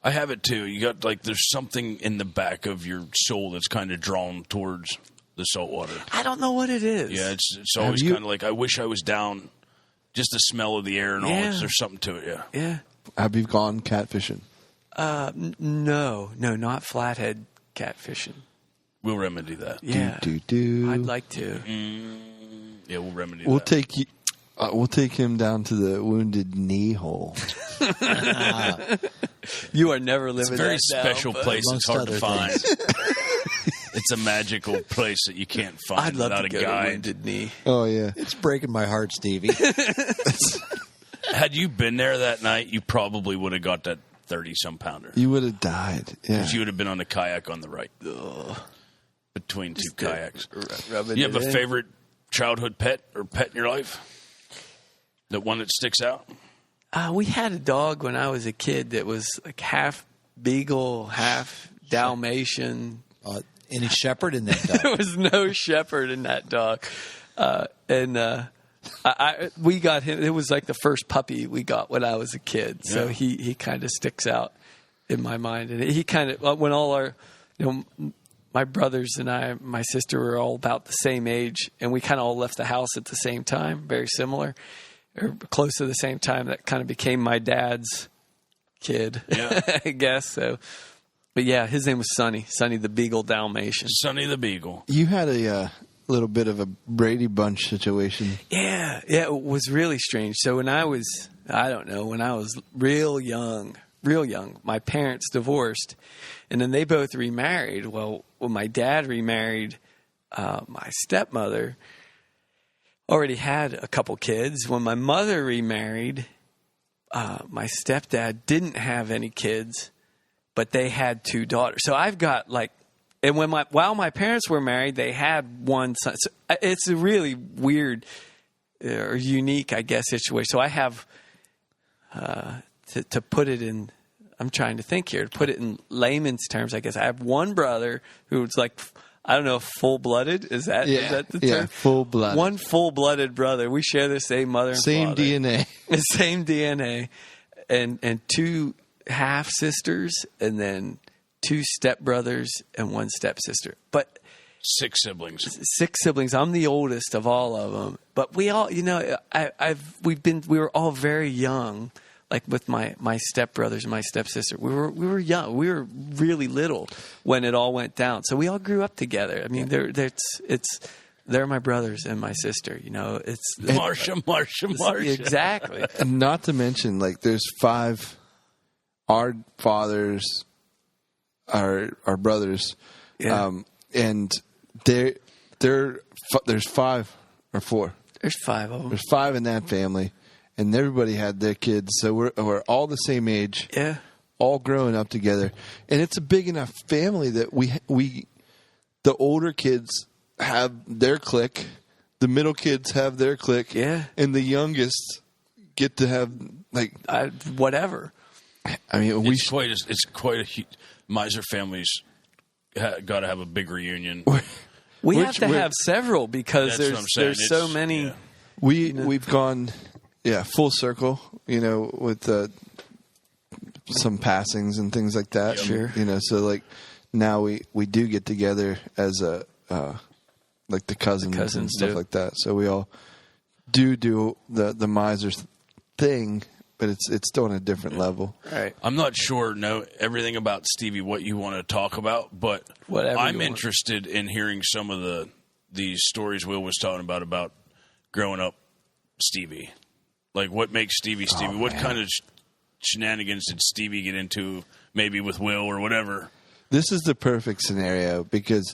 I have it too. You got there's something in the back of your soul that's kind of drawn towards the salt water. I don't know what it is. Yeah, it's always you- kind of like I wish I was down. Just the smell of the air and all. Yeah. There's something to it. Yeah. Yeah. Have you gone catfishing? No, not flathead catfishing. We'll remedy that. Yeah. Do. I'd like to. Yeah, we'll remedy We'll that. take you. We'll take him down to the Wounded Knee hole. You are never living It's a very that down, special but place. It's amongst hard to other find. It's a magical place that you can't find I'd love without to a go to guide. Wounded Knee. Oh yeah. it's breaking my heart, Stevie. Had you been there that night, you probably would have got that 30-some pounder. You would have died. Yeah. Because you would have been on the kayak on the right. Between two kayaks. Rubbing You have it a in. favorite childhood pet or pet in your life? The one that sticks out? We had a dog when I was a kid that was like half beagle, half Dalmatian. Any shepherd in that dog? There was no shepherd in that dog, we got him. It was like the first puppy we got when I was a kid, so Yeah. he kind of sticks out in my mind. And he kind of when all our, my brothers and I, my sister were all about the same age, and we kind of all left the house at the same time, very similar, or close to the same time. That kind of became my dad's kid, Yeah. I guess. So, but yeah, his name was Sonny the Beagle Dalmatian. Sonny the Beagle. You had a little bit of a Brady Bunch situation. Yeah, it was really strange. So when I was real young, my parents divorced, and then they both remarried. Well, when my dad remarried, my stepmother already had a couple kids. When my mother remarried, my stepdad didn't have any kids, but they had two daughters. So I've got and while my parents were married, they had one son. So it's a really weird or unique, I guess, situation. So I have to put it in. I'm trying to think here to put it in layman's terms. I guess I have one brother who's I don't know, full-blooded. Is that the term? Yeah, full-blooded. One full-blooded brother. We share the same mother and Same father. DNA. The same DNA, and two half sisters, and then 2 stepbrothers and 1 stepsister. But 6 siblings. 6 siblings. I'm the oldest of all of them. But we all, we were all very young. Like with my stepbrothers and my stepsister, we were young. We were really little when it all went down. So we all grew up together. I mean, they're my brothers and my sister. It's Marsha. Exactly. And not to mention, like, there's 5. Our fathers, our brothers, and there's 5 or 4. There's 5 of them. There's 5 in that family, and everybody had their kids, so we're all the same age. Yeah. All growing up together, and it's a big enough family that we the older kids have their clique, the middle kids have their clique, Yeah. and the youngest get to have like Whatever. I mean, It's quite a huge. Miser families got to have a big reunion. We have to have several because That's what I'm saying. there's so It's- many. yeah. we've gone full circle, with some passings and things like that. Sure. So like now we do get together as a like the cousins and stuff do. like that. So we all do the Misers thing, but it's still on a different level. Right. I'm not sure everything about Stevie what you want to talk about, but Whatever I'm you want. interested in hearing some of these stories Will was talking about growing up Stevie. Like what makes Stevie Stevie? What kind of shenanigans did Stevie get into maybe with Will or whatever? This is the perfect scenario because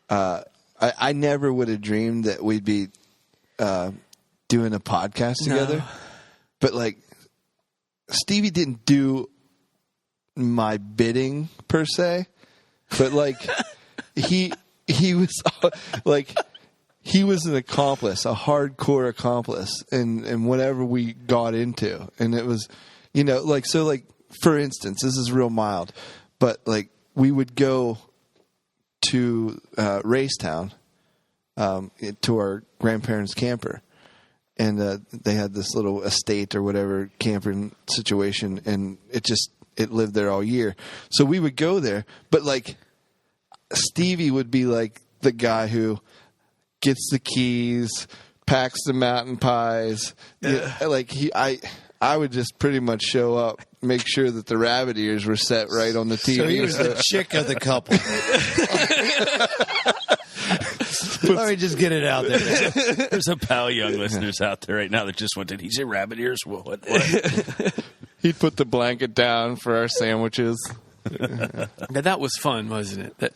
I never would have dreamed that we'd be doing a podcast together. But like Stevie didn't do my bidding per se, but like he was like he was an accomplice, a hardcore accomplice in whatever we got into, and it was like for instance, this is real mild, but like we would go to Racetown to our grandparents' camper. And they had this little estate or whatever camping situation, and it lived there all year. So we would go there, but like Stevie would be like the guy who gets the keys, packs the mountain pies. I would just pretty much show up, make sure that the rabbit ears were set right on the TV. So he was the chick of the couple. Let me just get it out there. There's a pal young listeners out there right now that just went, did he say rabbit ears? What? He'd put the blanket down for our sandwiches. But that was fun, wasn't it?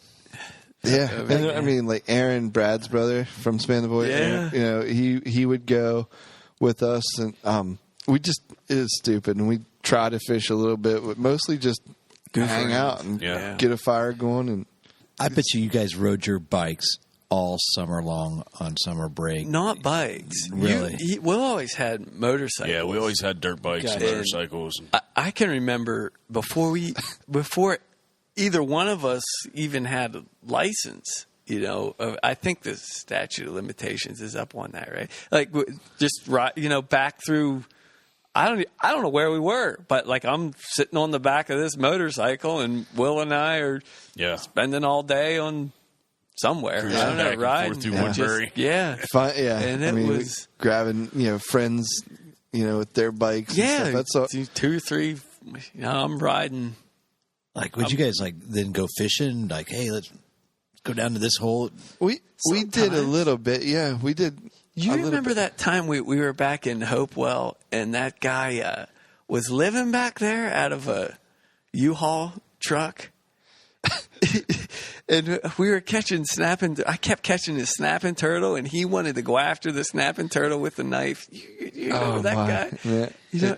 Yeah, and I mean, like Aaron, Brad's brother from Span the Void. Yeah. He would go with us, and it was stupid, and we try to fish a little bit, but mostly just hang out and get a fire going. And I bet you guys rode your bikes all summer long on summer break. Not bikes. Really? We always had motorcycles. Yeah, we always had dirt bikes and motorcycles. I can remember before either one of us even had a license. I think the statute of limitations is up on that, right? Like just back through. I don't know where we were, but like I'm sitting on the back of this motorcycle, and Will and I are spending all day on somewhere. Cruising I don't know, back and riding forth through Woodbury. fun, and it was we grabbing friends, with their bikes. and stuff. That's all. 2 or 3. I'm riding. Like, would you guys then go fishing? Like, hey, let's go down to this hole. We did a little bit. Yeah, we did. You remember that time we were back in Hopewell, and that guy was living back there out of a U-Haul truck? And we were catching snapping. I kept catching his snapping turtle, and he wanted to go after the snapping turtle with the knife. You know that guy? Yeah.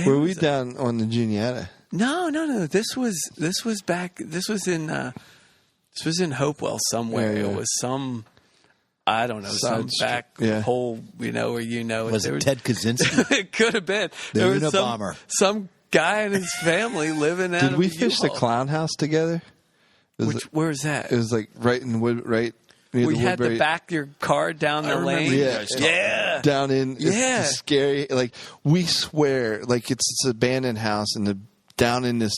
Were we down on the Juniata? No. This was back. This was in Hopewell somewhere. Yeah. It was some. I don't know, some back hole, where Was it Ted Kaczynski? It could have been. The There was Unabomber. some guy and his family living out Did of we a fish the U-Haul. Clown House together? Where was that? It was like right near We the had to Woodbury. back your car down the lane. you guys talking Yeah. Down in it's scary. Like we swear, like it's abandoned house and down in this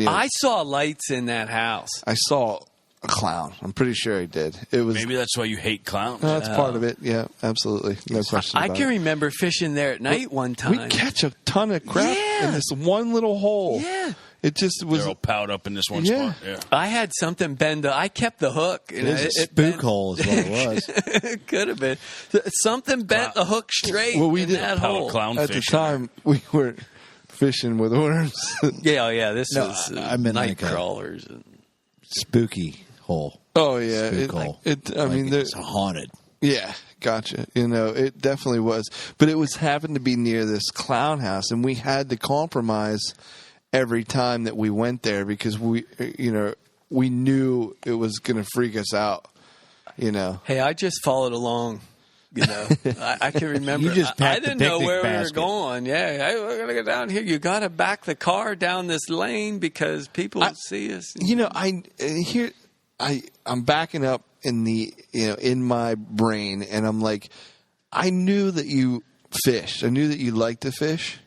I saw lights in that house. I saw a clown. I'm pretty sure I did. It was Maybe that's why you hate clowns. that's part of it. Yeah, absolutely, no question. I about can it. remember fishing there at night one time. We catch a ton of crap Yeah. in this one little hole. Yeah. It just was. They're all piled up in this one Yeah. spot. Yeah. I had something bend. I kept the hook. It was a spook bent- hole is what it was. It could have been something bent the hook straight. Well, we in did- that Pile hole. of clownfish. At the time, we weren't fishing with worms. Yeah. This No, was I meant night like a- crawlers. And, Spooky hole. Oh yeah, Spook hole. I mean, it's haunted. yeah, gotcha. It definitely was, but it was happened to be near this clown house, and we had to compromise every time that we went there because we knew it was going to freak us out. hey, I just followed along. I can remember. You just I packed the didn't know picnic we were basket. going. Yeah, hey, we're gonna go down here. You got to back the car down this lane because people see us. I'm backing up in the in my brain, and I'm like, I knew that you fished. I knew that you liked to fish,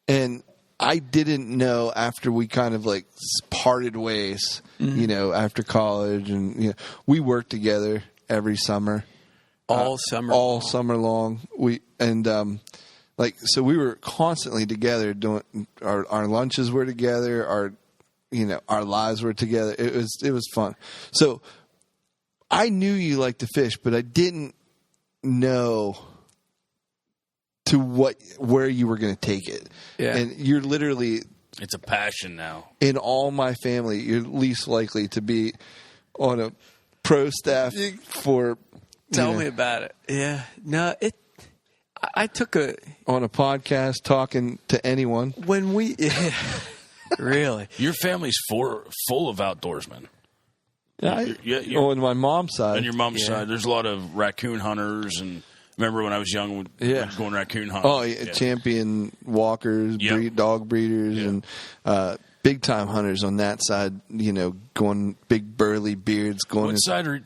and I didn't know after we kind of like parted ways. After college, and we worked together every summer. all summer. All summer long. So we were constantly together doing our lunches were together, our lives were together. It was fun. So I knew you liked to fish, but I didn't know where you were going to take it. Yeah. And you're literally It's a passion now. in all my family, you're least likely to be on a pro staff for Tell me about it. Yeah. No, I took on a podcast talking to anyone. when we really. Your family's full of outdoorsmen. you're- On my mom's side. On your mom's side, there's a lot of raccoon hunters. And remember when I was young, Yeah. going raccoon hunting? Oh, yeah, champion walkers, Yep. dog breeders, Yeah. and big time hunters on that side. Going big burly beards. Going. What side are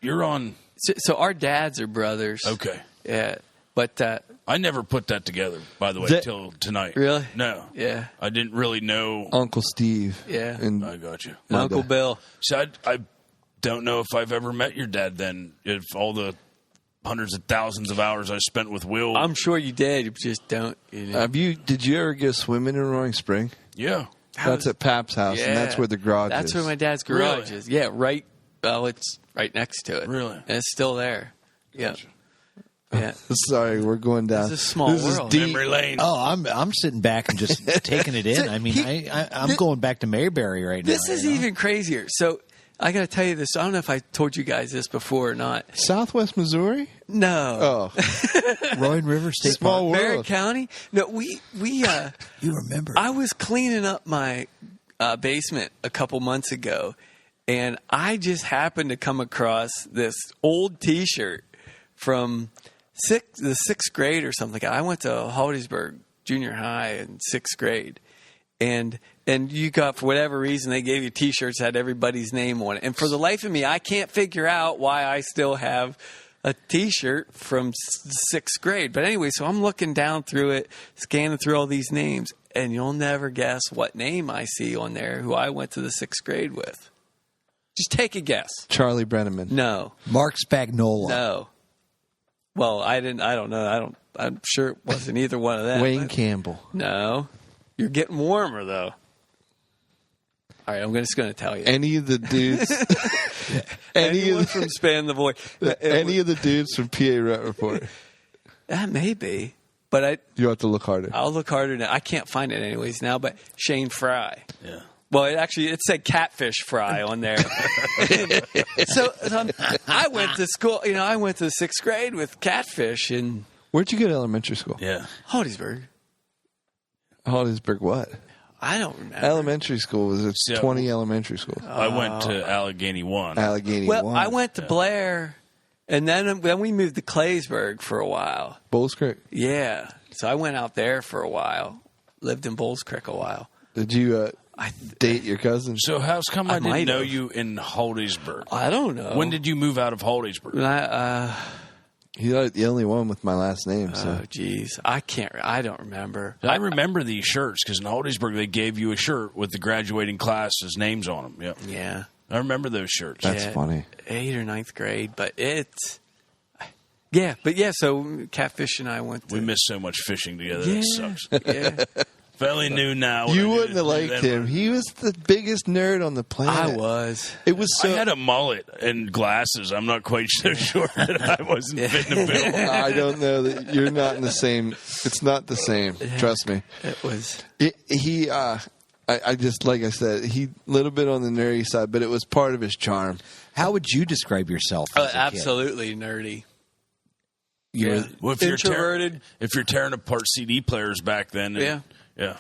you're on? So our dads are brothers. Okay. Yeah. But I never put that together, by the way, That- till tonight. Really? No. Yeah. I didn't really know. Uncle Steve. Yeah. And I got you. Uncle dad. Bill. So I don't know if I've ever met your dad then. If all the hundreds of thousands of hours I spent with Will. I'm sure you did. You just don't. did you ever go swimming in Roaring Spring? yeah. That's at Pap's house, and that's where the garage That's is. where my dad's garage Really? is. Yeah, right. Well, it's right next to it. Really? And it's still there. Yeah. Yeah. Sorry, we're going down. This is a small This world. is deep. Memory lane. Oh, I'm sitting back and just taking it in. I mean, I'm going back to Mayberry right now. This is even crazier. So I got to tell you this. I don't know if I told you guys this before or not. Southwest Missouri? No. Oh, Roaring River State small Park. world. Barrett County. No, we You remember? I was cleaning up my basement a couple months ago, and I just happened to come across this old T-shirt from the sixth grade or something. I went to Holliesburg Junior High in sixth grade, and you got, for whatever reason, they gave you T-shirts that had everybody's name on it. And for the life of me, I can't figure out why I still have a T-shirt from sixth grade. But anyway, so I'm looking down through it, scanning through all these names, and you'll never guess what name I see on there who I went to the sixth grade with. Just take a guess. Charlie Brenneman. No. Mark Spagnola. No. Well, I don't know. I'm sure it wasn't either one of them. Wayne Campbell. No. You're getting warmer, though. All right, I'm just going to tell you. Any of the dudes. Anyone from Span the Void. Any of the dudes from PA Rut Report. That may be. But You have to look harder. I'll look harder now. I can't find it anyways now, but Shane Fry. Yeah. Well, it said Catfish Fry on there. so I went to school, I went to sixth grade with Catfish in Where'd you go to elementary school? Yeah. Holliesburg. Holliesburg what? I don't remember. Elementary school was Yeah. 20 elementary schools. I went to Allegheny 1. Allegheny Well, 1. I went to Blair, and then we moved to Claysburg for a while. Bulls Creek. Yeah. So I went out there for a while. Lived in Bulls Creek a while. Did you date your cousin? So how's come I I didn't might know have. you in Holliesburg? I don't know. When did you move out of Holliesburg? He's like the only one with my last name. So Oh, geez. I don't remember. I remember these shirts because in Holdiesburg they gave you a shirt with the graduating class's names on them. Yeah, Yeah. I remember those shirts. That's funny. 8th or 9th grade, but it's... Yeah, so Catfish and I went to... We miss so much fishing together. Yeah, That sucks. yeah. If I only knew now. what I You knew wouldn't have liked then. him. He was the biggest nerd on the planet. I was. It was I so. had a mullet and glasses. I'm not quite so sure that I wasn't fitting the bill. I don't know that you're not in the same. It's not the same. Trust me. It was... I just, like I said, he little bit on the nerdy side, but it was part of his charm. How would you describe yourself? As a kid? absolutely nerdy. You're Well, if you're Introverted. if you're tearing apart CD players back then, Yeah. yeah.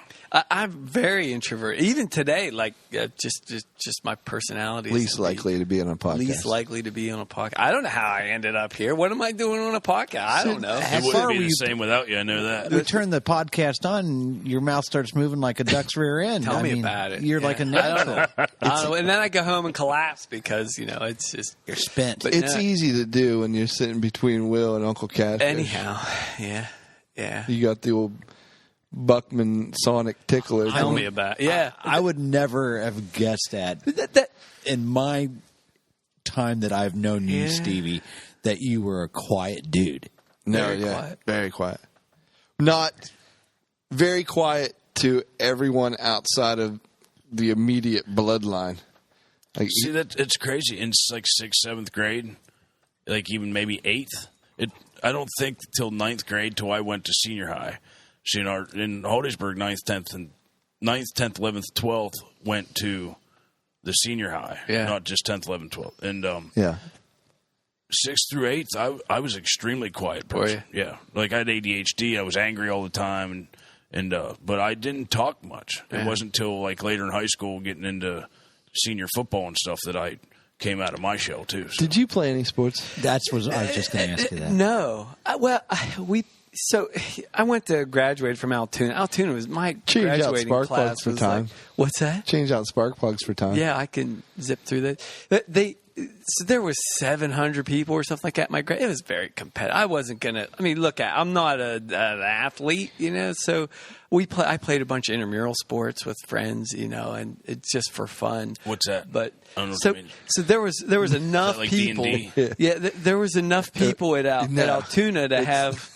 I'm very introverted. Even today, like just my personality. is Least to be likely to be on a podcast. Least likely to be on a podcast. I don't know how I ended up here. What am I doing on a podcast? I don't know. It How wouldn't far be were the you? same without you. I know that. We turn the podcast on, and your mouth starts moving like a duck's rear end. Tell I me mean, about it. You're Yeah. like a I don't natural. know. I don't know. And then I go home and collapse because it's just. You're spent. But- It's Yeah. easy to do when you're sitting between Will and Uncle Catfish. Anyhow, yeah. You got the old Buckman Sonic tickler. Tell me about it. Yeah. I would never have guessed that That- in my time that I've known you, Yeah. Stevie, that you were a quiet dude. No, Very yeah, quiet. very quiet. Not very quiet to everyone outside of the immediate bloodline. Like, See that it's crazy. In like 6th, 7th grade, like even maybe 8th. I don't think till 9th grade till I went to senior high. So in Holdiesburg, 9th, 10th, 11th, 12th went to the senior high. Yeah. Not just 10th, 11th, 12th. And yeah, 6th through 8th, I was extremely quiet person. Yeah, like I had ADHD. I was angry all the time, but I didn't talk much. It wasn't until like later in high school, getting into senior football and stuff, that I came out of my shell too. So. Did you play any sports? That's what I was just going to ask you that. No. I went to graduate from Altoona. Altoona was my Change out graduating spark class. plugs for was time. like, what's that? Change out spark plugs for time. Yeah, I can zip through that. So there was 700 people or something like that. My grade, it was very competitive. I wasn't gonna. I mean, I'm not an athlete, So I played a bunch of intramural sports with friends, and it's just for fun. What's that? But I don't know what so that means. so there was enough like people. D&D? Yeah, there was enough people at Altoona to have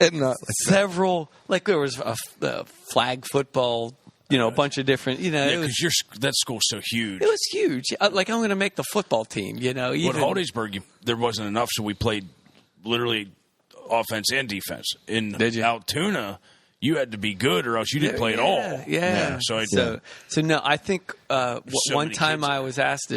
And not like several. Like there was a flag football. A bunch of different. Yeah, It was, because that school's so huge. it was huge. Like I'm going to make the football team. But Even Holdiesburg, there wasn't enough, so we played literally offense and defense. In Did you? Altoona, you had to be good, or else you didn't play at all. Yeah. So No, I think So one many time kids I there. was asked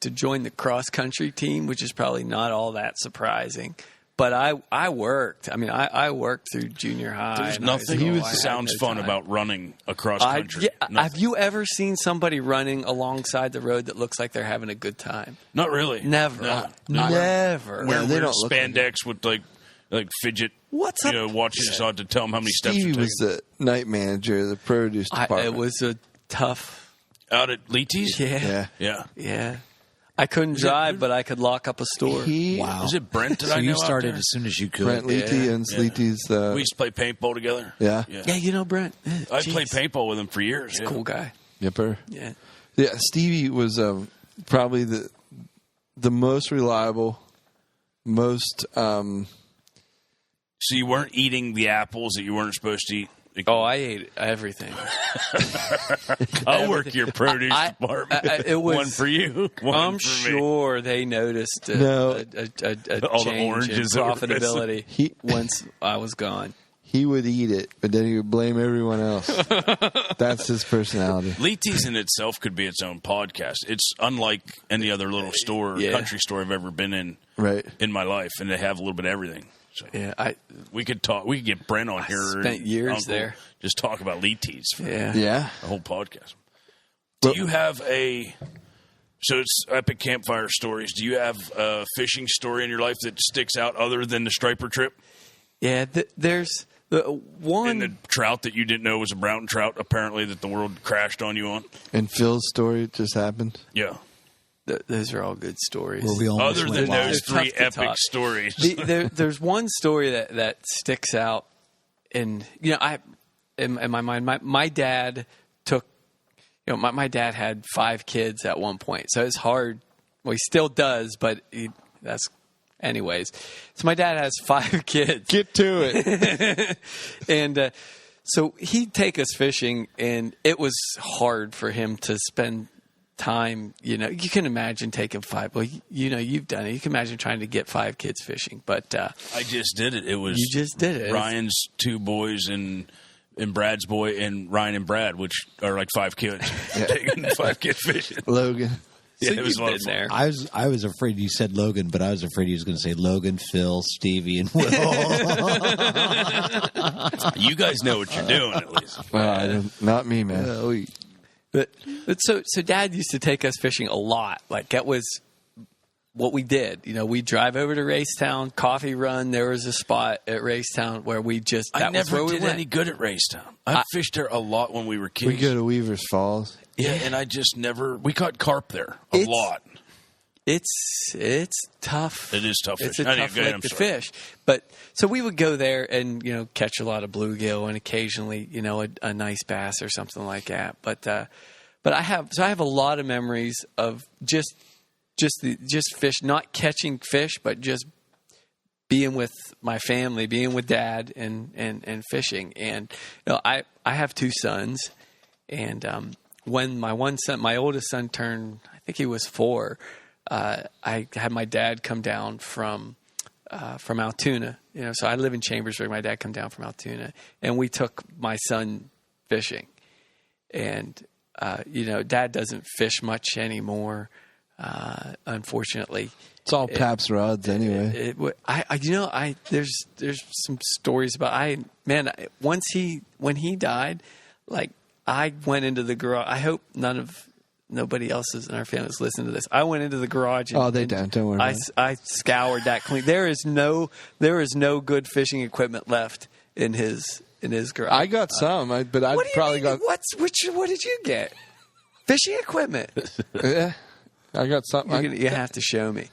to join the cross country team, which is probably not all that surprising. But I worked. I mean, I worked through junior high. there's and high nothing school. I had sounds no fun time. about running across country. Nothing. Have you ever seen somebody running alongside the road that looks like they're having a good time? Not really. Never. No. Never. Wearing they weird don't look like spandex with like fidget. What's up? Watching us on to tell them how many steps Stevie we're was taking. the night manager of the produce department. It was a tough. Out at Leety's? yeah. Yeah. I couldn't drive, but I could lock up a store. Wow. Was it Brent that So I know you out started there? as soon as you could. Brent Leety and Sleety's. We used to play paintball together. Yeah. Yeah, Brent. I played paintball with him for years. He's a cool guy. Yipper. Yeah. Yeah, Stevie was probably the most reliable, most. So you weren't eating the apples that you weren't supposed to eat? Oh, I ate everything. I'll work your produce department. It was, one for you. One I'm for sure they noticed No. a All the change in oranges that were profitability once I was gone. He would eat it, but then he would blame everyone else. That's his personality. me. Leety's in itself could be its own podcast. It's unlike any other little store, Yeah. country store I've ever been Right. in my life, and they have a little bit of everything. So Yeah, we could talk. We could get Brent on here. spent and years Uncle, there. Just talk about Leety's for yeah. Yeah. the whole podcast. Do you have a? So it's epic campfire stories. Do you have a fishing story in your life that sticks out other than the striper trip Yeah, there's the one. and the trout that you didn't know was a brown trout? Apparently, that the world crashed on you on. And Phil's story just happened. Yeah. those are all good stories. Where we almost Other went than live. those They're three tough to epic top. stories. There's one story that sticks out, and in my mind, my dad took, my dad had 5 kids at one point, so it's hard. Well, he still does, but anyways. So my dad has 5 kids. Get to it. And so he'd take us fishing, and it was hard for him to spend time. You can imagine taking 5. Well, you've done it. You can imagine trying to get 5 kids fishing. But I just did it. It was you just did it. Ryan's 2 boys and Brad's boy and Ryan and Brad, which are like 5 kids. Taking 5 kids fishing. Logan. Yeah, So it was a you've lot been of fun. there. I was afraid you said Logan, but I was afraid he was going to say Logan, Phil, Stevie, and Will. You guys know what you're doing, at least. Not me, man. But so Dad used to take us fishing a lot. Like that was what we did. We'd drive over to Racetown, coffee run. There was a spot at Racetown where we just I that was never where we did went. any good at Racetown. I fished there a lot when we were kids. We go to Weaver's Falls. Yeah, and I just never. We caught carp there a It's- lot. It's tough. It is tough It's a fishing. tough Go ahead, lake I'm to sorry. fish. But so we would go there and catch a lot of bluegill and occasionally a nice bass or something like that. But I have a lot of memories of just fish, not catching fish, but just being with my family, being with Dad and fishing. And I have 2 sons, and when my oldest son turned, I think he was 4. I had my dad come down from Altoona. So I live in Chambersburg. My dad come down from Altoona, and we took my son fishing. And Dad doesn't fish much anymore, unfortunately. It's all Pabst rods anyway. There's some stories about when he died, like I went into the garage. I hope nobody else in our family is listening to this. I went into the garage. And, They don't. Don't worry about it. I scoured that clean. There is no good fishing equipment left in his garage. I got some, but I What do you probably mean? got. What did you get? Fishing equipment. Yeah, I got something. You have to show me.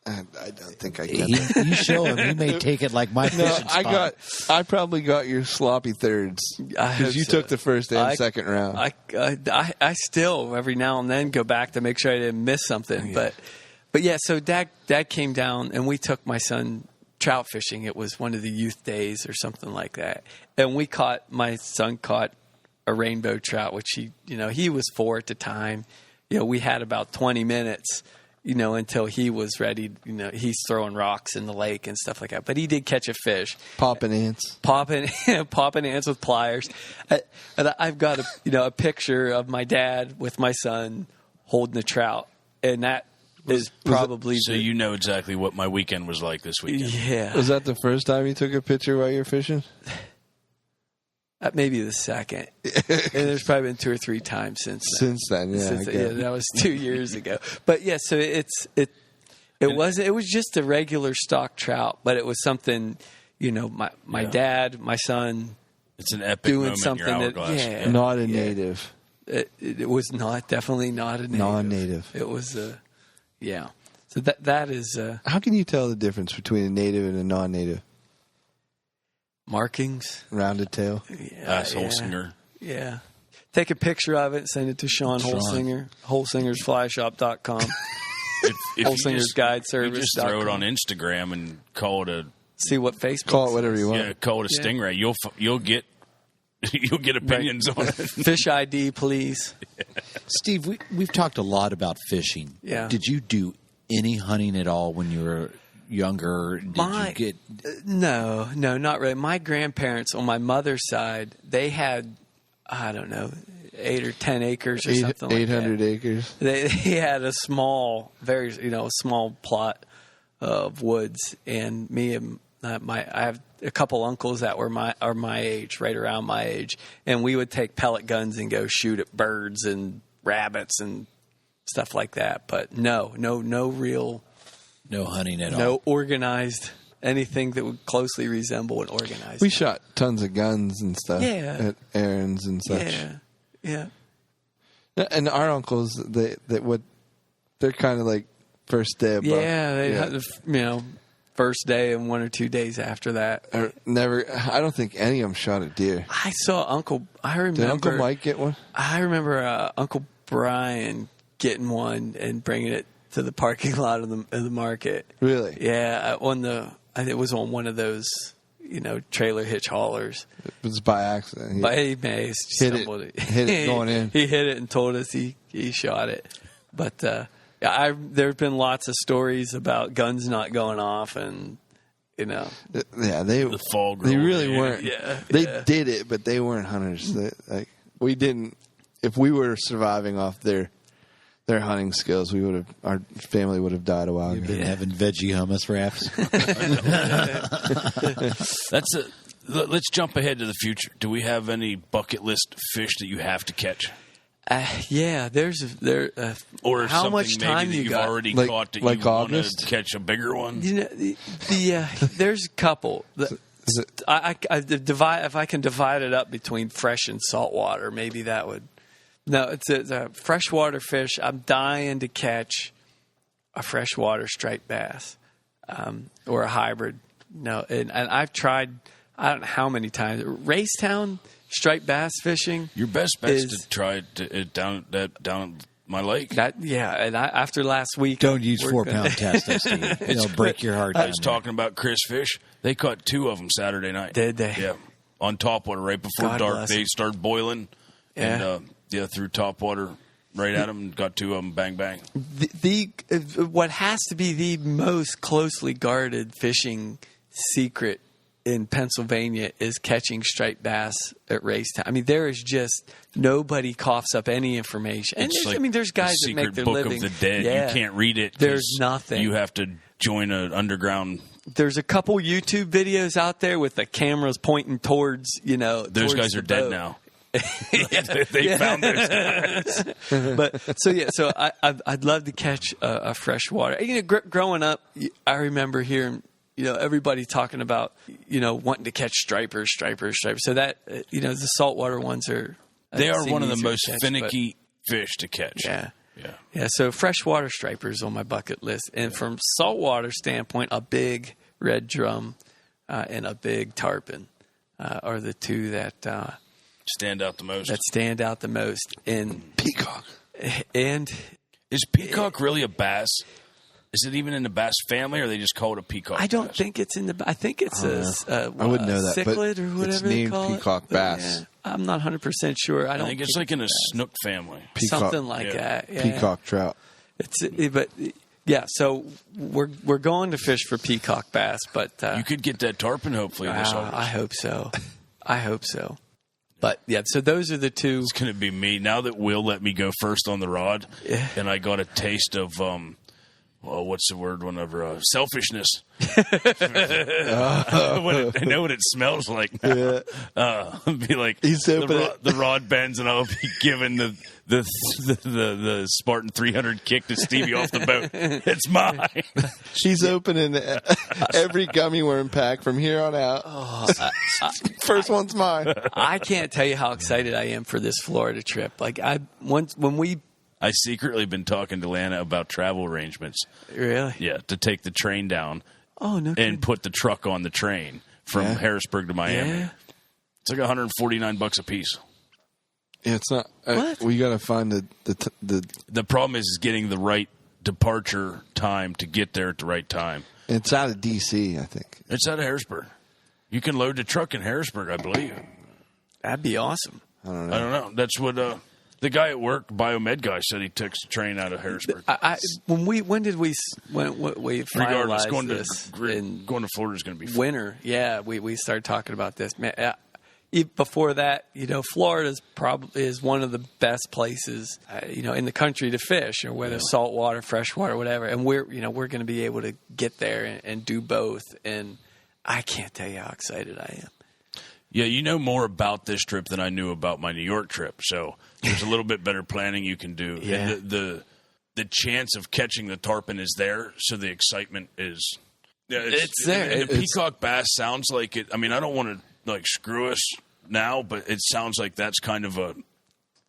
I don't think I get that. You show him. He may take it like my No, fishing spot. I probably got your sloppy thirds I hope because you so. took the first and second round. I still every now and then go back to make sure I didn't miss something. But yeah, so Dad came down and we took my son trout fishing. It was one of the youth days or something like that, and my son caught a rainbow trout, which he was 4 at the time. We had about 20 minutes. Until he was ready, he's throwing rocks in the lake and stuff like that. But he did catch a fish. Popping ants. Popping ants with pliers. And I've got a picture of my dad with my son holding the trout. And that is probably So you know exactly what my weekend was like this weekend. yeah. Was that the first time you took a picture while you were fishing? Maybe the second. And there's probably been 2 or 3 times since then. Since then, yeah. I guess. That was 2 years ago. But yeah, so it was just a regular stock trout, but it was something, my dad, my son It's an epic doing moment something in your that hourglass. Not a native. It was definitely not a native. Non-native. It was yeah. So that is How can you tell the difference between a native and a non-native? markings. Rounded tail. Yeah, Holsinger. Yeah. Take a picture of it, send it to Sean Holsinger, holsingersflyshop.com. If you Holsinger's just- Guide you Service. just throw it on Instagram and call it a See what Facebook Call it whatever you want. call it a stingray. You'll get opinions on it. Fish ID, please. Steve, we've talked a lot about fishing. Yeah. Did you do any hunting at all when you were younger? Did you get? No, not really. My grandparents on my mother's side, they had, I don't know, 8 or 10 acres or something like 800 that. acres. They had a small, very small plot of woods, and me and I have a couple uncles that were my age, right around my age, and we would take pellet guns and go shoot at birds and rabbits and stuff like that. But no real, No hunting at all. no organized anything that would closely resemble an organized. We shot tons of guns and stuff Yeah. at errands and such. yeah. And our uncles, They're kind of like first day of Yeah, they had the first day and 1 or 2 days after that. I don't think any of them shot at deer. I saw I remember. Did Uncle Mike get one? I remember Uncle Brian getting one and bringing it to the parking lot of the market. Really? Yeah, I think it was on one of those, trailer hitch haulers. It was by accident. But he may have hit stumbled hit it going in. He hit it and told us he shot it. But there have been lots of stories about guns not going off, and Yeah, The fall they girl, really yeah. weren't. Yeah, They yeah. did it, but they weren't hunters. We didn't. If we were surviving off their hunting skills, our family would have died a while ago. Been having veggie hummus wraps. Let's jump ahead to the future. Do we have any bucket list fish that you have to catch? Yeah, Or how something make maybe time that you you've got? already Like- caught that like you want August? to catch a bigger one? There's a couple. Is it, I divide if I can divide it up between fresh and saltwater. Maybe that would. No, it's a freshwater fish. I'm dying to catch a freshwater striped bass or a hybrid. No, and I've tried. I don't know how many times. Racetown striped bass fishing. Your best bet is is- to try it down at my lake. And after last week, Don't use we're 4 gonna- pound Testo, Steve. It'll break your heart. I was talking about Chris Fish. They caught 2 of them Saturday night. Did they? Yeah, on topwater right before God dark. bless They them. started boiling, Yeah. and threw topwater right at them and got 2 of them. Bang bang. What has to be the most closely guarded fishing secret in Pennsylvania is catching striped bass at Racetown. I mean, there is just nobody coughs up any information. And It's there's guys the that make secret their book living. of the dead. Yeah. You can't read it. 'cause There's nothing. You have to join an underground. There's a couple YouTube videos out there with the cameras pointing towards, Those towards guys the are dead boat. now. they found those guys. So I'd love to catch a freshwater. Growing up, I remember hearing everybody talking about wanting to catch stripers. So that the saltwater ones are They are seem one of the easier to most catch, finicky fish to catch. but Yeah. yeah. So freshwater stripers on my bucket list, and from saltwater standpoint, a big red drum and a big tarpon are the two that Stand out the most. stand out the most. And peacock. Is peacock really a bass? Is it even in the bass family, or they just call it a peacock? I don't bass? think it's in the. I think it's a I wouldn't know that, but cichlid or whatever it's they named call peacock it. bass. Yeah, I'm not 100% sure. I I don't think it's like in a snook family. something like Yeah. that. Yeah. Peacock trout. But yeah. So we're going to fish for peacock bass, but You could get that tarpon hopefully this August. I hope so. I hope so. But yeah, so those are the two. It's going to be me now that Will let me go first on the rod, Yeah. and I got a taste of what's the word? Whenever selfishness. I know what it smells like. Now. Be like He's open the rod bends, and I'll be giving the Spartan 300 kick to Stevie off the boat. It's mine. She's opening every gummy worm pack from here on out. First one's mine. I can't tell you how excited I am for this Florida trip. Like I secretly been talking to Lana about travel arrangements. really. Yeah, to take the train down. Oh no. kidding. And put the truck on the train from Yeah. Harrisburg to Miami. Yeah. It's like $149 a piece. Yeah, it's not. What? We got to find the. The problem is getting the right departure time to get there at the right time. It's out of D.C. I think. It's out of Harrisburg. You can load the truck in Harrisburg, I believe. That'd be awesome. I don't know. I don't know. That's what the guy at work, biomed guy, said he took the train out of Harrisburg. When did we Regardless, finalized going this in to Florida is going to be fun. winter? Yeah, we started talking about this. Man, before that, Florida is one of the best places, in the country to fish, or whether saltwater, freshwater, whatever. And we're going to be able to get there and do both. And I can't tell you how excited I am. Yeah, you know more about this trip than I knew about my New York trip. So there's a little bit better planning you can do. Yeah. And the chance of catching the tarpon is there, so the excitement is. Yeah, It's there. And the peacock bass sounds like it. I mean, I don't want to screw us now, but it sounds like that's kind of a.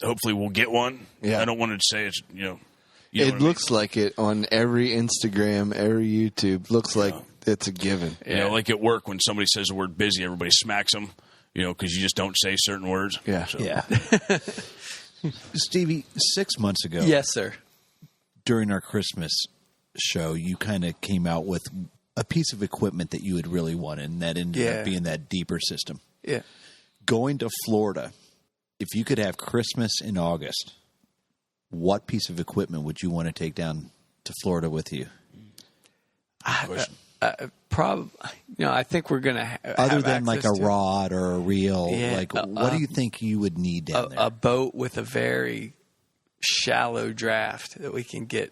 Hopefully, we'll get one. Yeah. I don't want to say it's You know It what I mean? looks like it on every Instagram, every YouTube. Looks like it's a given. You know, like at work when somebody says the word busy, everybody smacks them. You know, because you just don't say certain words. Yeah. So, Yeah. Stevie, 6 months ago, Yes, sir. during our Christmas show, you kind of came out with a piece of equipment that you had really wanted, and that ended Yeah. up being that deeper system. Yeah. Going to Florida, if you could have Christmas in August, what piece of equipment would you want to take down to Florida with you? question. I think we're going to Other than like a to rod or a reel, Yeah, like what do you think you would need down there? a boat with a very shallow draft that we can get,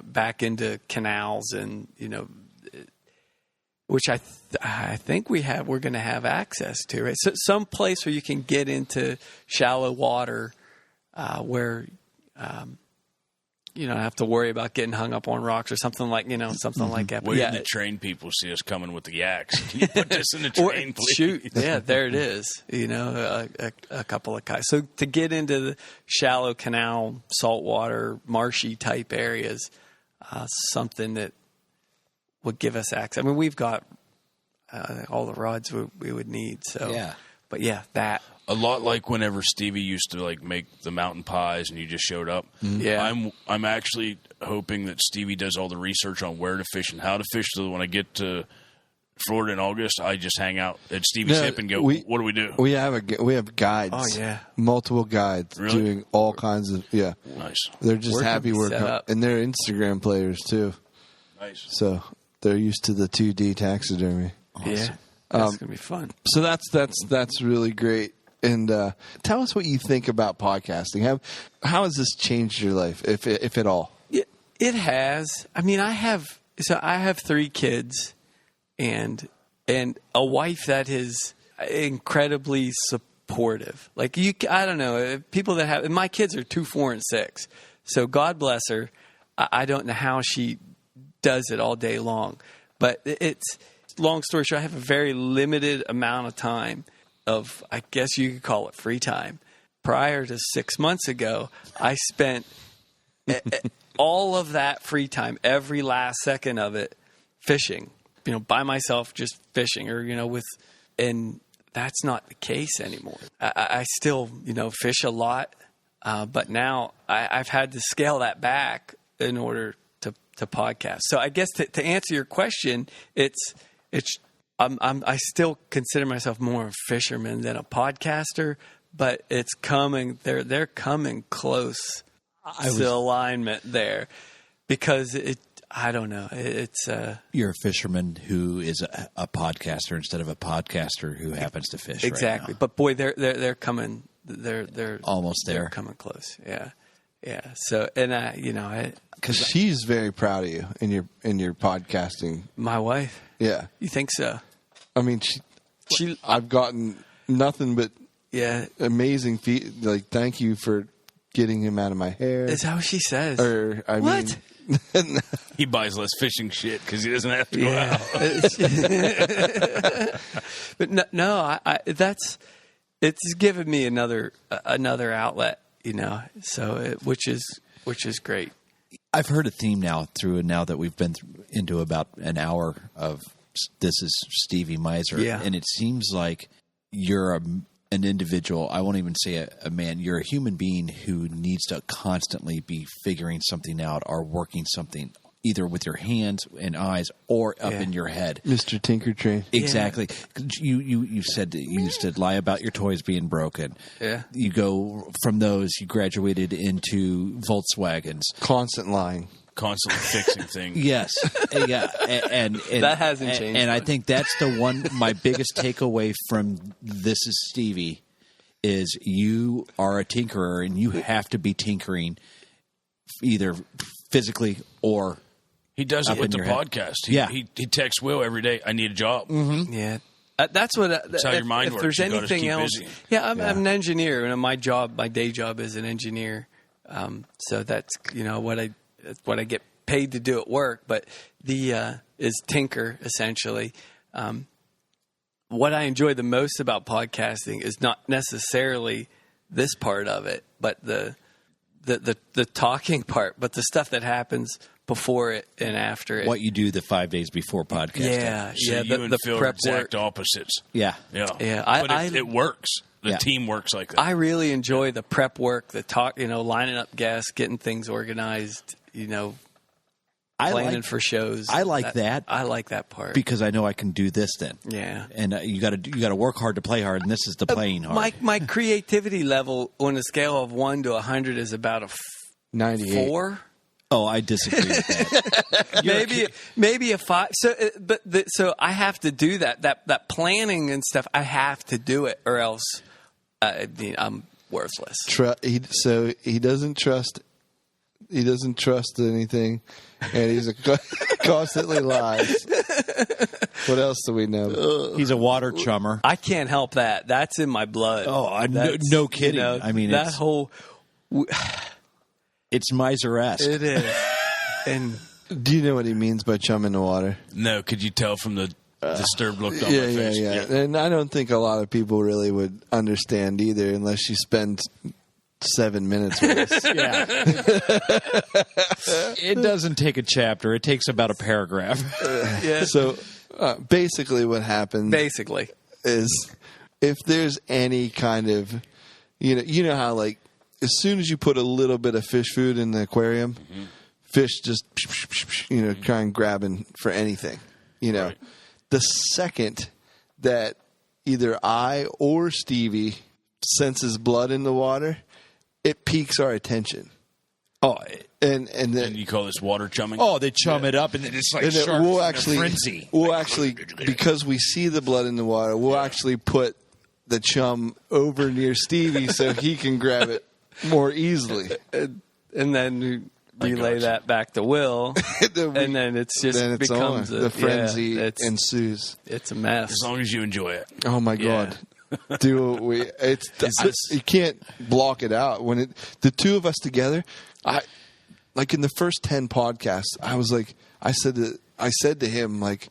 back into canals and, which I think we're going to have access to, right? So some place where you can get into shallow water where you don't have to worry about getting hung up on rocks or something like like that. But Wait yeah, till the train people see us coming with the axe. Can you put this in the or train, please? shoot, yeah, there it is. A couple of guys. So to get into the shallow canal, saltwater, marshy type areas, something that would give us access. I mean, we've got all the rods we would need. So Yeah. but yeah, that. A lot like whenever Stevie used to like make the mountain pies and you just showed up. Yeah. I'm actually hoping that Stevie does all the research on where to fish and how to fish, so that when I get to Florida in August, I just hang out at Stevie's No, hip and go, we- what do we do? We have guides. Oh, yeah. Multiple guides Really? doing all kinds of Nice. They're just Where can happy we we're set up? and they're Instagram players too. Nice. So they're used to the 2D taxidermy. Yeah, that's gonna be fun. So that's really great. And tell us what you think about podcasting. How has this changed your life, if at all? It has. I mean, I have 3 kids and a wife that is incredibly supportive. Like I don't know, people that have, my kids are 2, 4, and 6. So God bless her. I don't know how she does it all day long, but it's long story short. I have a very limited amount of time of, I guess you could call it free time. Prior to 6 months ago, I spent all of that free time, every last second of it, fishing, by myself, just fishing, or, and that's not the case anymore. I still, fish a lot, but now I've had to scale that back in order to podcast. So I guess to answer your question, I still consider myself more a fisherman than a podcaster, but it's coming. They're coming close to alignment there, because I don't know. It's You're a fisherman who is a podcaster instead of a podcaster who happens to fish. exactly. Right now. But boy, they're coming. They're Almost there. They're coming close. Yeah, yeah. So and Because she's very proud of you in your podcasting. my wife. Yeah, You think so? I mean, I've gotten nothing but Yeah. amazing feet. Like, thank you for getting him out of my hair. Is that what she says? Or I What? mean, He buys less fishing shit because he doesn't have to go Yeah. out. But no, it's given me another outlet, So which is great. I've heard a theme now that we've been into about an hour of this is Stevie Miser. Yeah. And it seems like you're an individual. I won't even say a man. You're a human being who needs to constantly be figuring something out or working something either with your hands and eyes or up in your head. Mr. Tinker Train. Exactly. You said that you used to lie about your toys being broken. Yeah. You go from those, you graduated into Volkswagens. Constant lying. Constantly fixing things. Yes. Yeah. And That hasn't changed And I much. think that's the one, my biggest takeaway from This is Stevie is you are a tinkerer and you have to be tinkering either physically or He does Up it with in the your head. podcast. Yeah. He texts Will every day, I need a job. Mm-hmm. Yeah. That's what. That's how your mind if works. there's You gotta anything keep else, busy. yeah, I'm an engineer, and my day job is an engineer. So that's what I get paid to do at work. But the is tinker essentially. What I enjoy the most about podcasting is not necessarily this part of it, but the the talking part, but the stuff that happens before it and after it. What you do the 5 days before podcasting. Yeah, So yeah. you and Phil are prep exact work. opposites. Yeah. Yeah. Yeah, But it works. The Yeah. team works like that. I really enjoy the prep work, the talk, lining up guests, getting things organized, planning for shows. I like that. I like that part. Because I know I can do this then. Yeah. And you got to work hard to play hard, and this is the playing hard. My creativity level on a scale of 1 to 100 is about a 98. 4. Oh, I disagree with that. maybe a 5. So I have to do that planning and stuff. I have to do it, or else I'm worthless. He doesn't trust. He doesn't trust anything, and he's constantly lies. What else do we know? He's a water chummer. I can't help that. That's in my blood. Oh, That's, no kidding. I mean, that whole. It's miser-esque. It is. And Do you know what he means by chumming the water? No, could you tell from the disturbed look on Yeah, my face? yeah. And I don't think a lot of people really would understand either, unless you spend 7 minutes with us. Yeah. It doesn't take a chapter. It takes about a paragraph. yeah, So basically, what happens basically, is if there's any kind of, you know how like as soon as you put a little bit of fish food in the aquarium, fish just try and grabbing for anything. Right. The second that either I or Stevie senses blood in the water, it piques our attention. Oh, And then And you call this water chumming? they chum it up, and then it's like and then sharks we'll in a actually frenzy. because we see the blood in the water, we'll actually put the chum over near Stevie so he can grab it more easily. and then you relay that back to Will, and then it's just then it's becomes on. The frenzy it's ensues. a mess. As long as you enjoy it. Oh my Yeah. God! Do we? You can't block it out when the two of us together. Like in the first 10 podcasts, I was like, I said to him, like,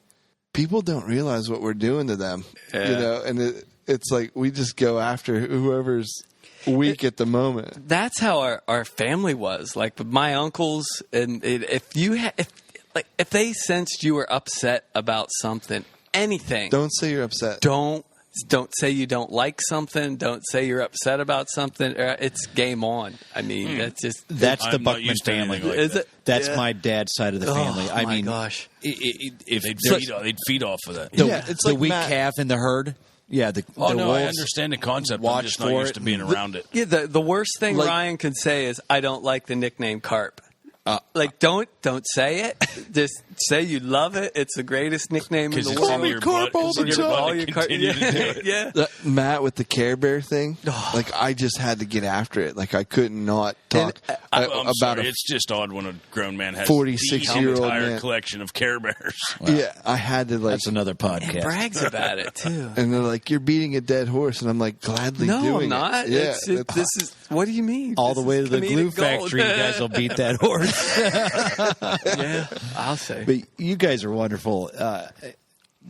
people don't realize what we're doing to them, and it's like we just go after whoever's weak at the moment. That's how our family was. Like with my uncles, and if they sensed you were upset about something, anything, Don't say you're upset. don't say you don't like something. Don't say you're upset about something. It's game on. I mean, that's just That's the I'm not Buckman used to family. anything like is that. it? That's Yeah. my dad's side of the family. Oh, I my mean, gosh. if They'd feed off of that. It's the like weak Matt- calf in the herd, the Oh, the no, I wolves, understand the concept. I'm watch just not for used it. to being around it. Yeah, the worst thing Like- Ryan could say is, "I don't like the nickname Carp." Don't say it. Just say you love it. It's the greatest nickname in Because the it's world. in your blood. all It's in the your time. blood All to your Carp. continue to do Yeah, it. yeah. Matt with the Care Bear thing, like I just had to get after it. Like I could not talk I'm about sorry. a It's just odd when a grown man has 46-year-old the entire man. collection of Care Bears. yeah. I had to like, That's another And podcast. brags about it too. and they're like, "You're beating a dead horse," and I'm like, gladly No, doing I'm not. it. Yeah, This is. What do you mean? All the This way is to the glue comedic gold. factory, you guys will beat that horse. Yeah, I'll say. But you guys are wonderful.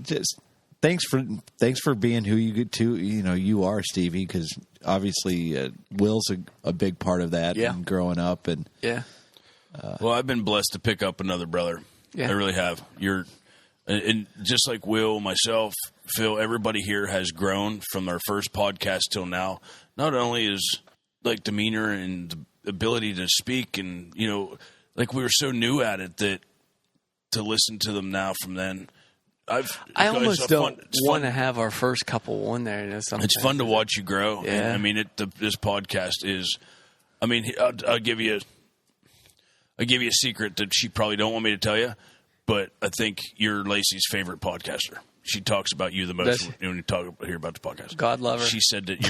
Just thanks for being who you get to. You are, Stevie, because obviously Will's a big part of that. Yeah. And growing up, and Yeah. Well, I've been blessed to pick up another brother. Yeah. I really have. And just like Will, myself, Phil, everybody here has grown from our first podcast till now. Not only is like demeanor and the ability to speak, and like we were so new at it that to listen to them now from then, I almost don't want to have our first couple on there. It's fun to watch you grow. Yeah. And, I mean, this podcast is. I mean, I'll give you a secret that she probably don't want me to tell you, but I think you're Lacey's favorite podcaster. She talks about you the most when you hear about the podcast. God love her. She said that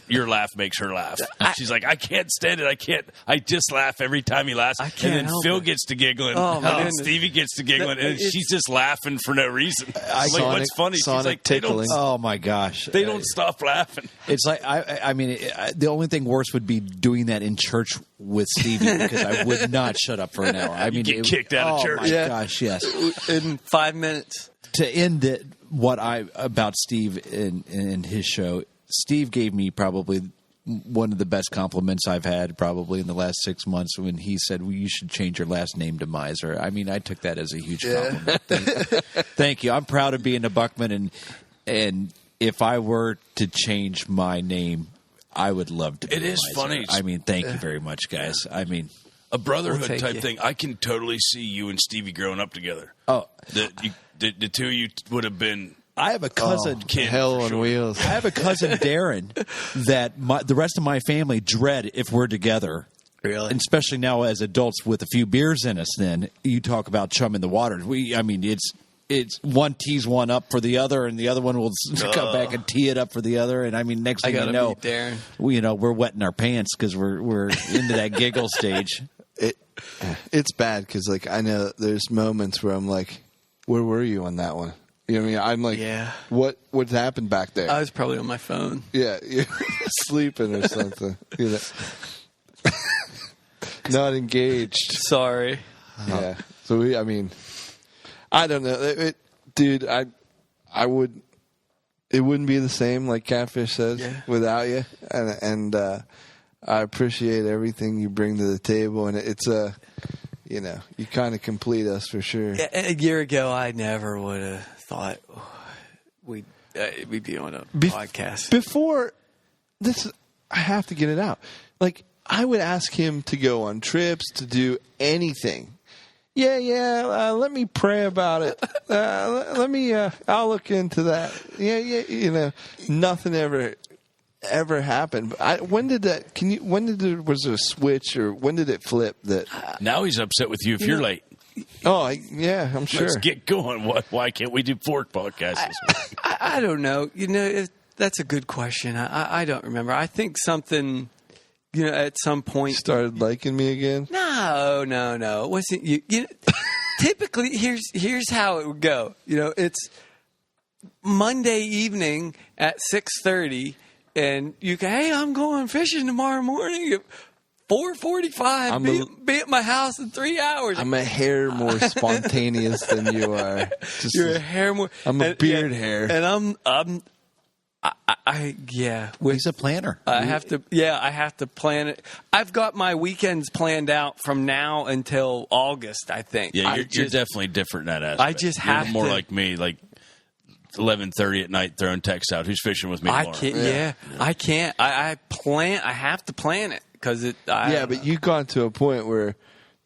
your laugh makes her laugh. She's like, I can't stand it. I just laugh every time he laughs. I can't and then help Phil it. gets to giggling. Oh, my and then goodness. Stevie gets to giggling. And It's- she's just laughing for no reason. I'm like, Sonic- what's funny? She's Sonic like, tickling. oh my gosh, They don't stop laughing. It's like I mean, the only thing worse would be doing that in church with Stevie, because I would not shut up for an hour. I mean, get kicked out of church. Oh my Yeah. gosh, yes. in 5 minutes. To end it, about Steve and his show, Steve gave me probably one of the best compliments I've had probably in the last 6 months when he said, well, you should change your last name to Miser. I mean, I took that as a huge compliment. Thank you. I'm proud of being a Buckman, and if I were to change my name, I would love to be It is Miser. funny. I mean, thank you very much, guys. I mean, A brotherhood We'll take type you. thing. I can totally see you and Stevie growing up together. oh, The two of you would have been I have a cousin. kid. Hell for on sure. wheels. I have a cousin, Darren, that the rest of my family dread if we're together. Really? And especially now as adults with a few beers in us, then you talk about chum in the water. It's one tees one up for the other, and the other one will come back and tee it up for the other. And I mean, next thing you gotta know, meet Darren. we're wetting our pants because we're into that giggle stage. It's bad because like I know there's moments where I'm like, where were you on that one? You know what I mean? I'm like, Yeah. what happened back there? I was probably on my phone. Yeah, you're sleeping or something. You know, not engaged. Sorry. Yeah. So I don't know, dude. I would. It wouldn't be the same, like Catfish says, without you. And I appreciate everything you bring to the table, and it's you kind of complete us for sure. A year ago, I never would have thought we'd be on a podcast. Before this, I have to get it out. Like, I would ask him to go on trips, to do anything. Let me pray about it. Let me, I'll look into that. Nothing ever happened. But when did that, was there a switch, or when did it flip that? Now he's upset with you if you're late. I'm sure. Let's get going. Why can't we do 4 podcasts this week? I don't know. That's a good question. I don't remember. I think something, at some point. Started liking me again? No. It wasn't you. Typically, here's how it would go. It's Monday evening at 6:30, and you go, hey, I'm going fishing tomorrow morning at 4:45. Be at my house in 3 hours. I'm a hair more spontaneous than you are. You're a hair more. I'm a beard hair. And He's a planner. I have to plan it. I've got my weekends planned out from now until August, I think. Yeah, you're definitely different in that aspect. I just You're have more to- like me, like 11:30 at night, throwing texts out. Who's fishing with me I tomorrow? can't. Yeah, I can't. I plan. I have to plan it because it. But you've gone to a point where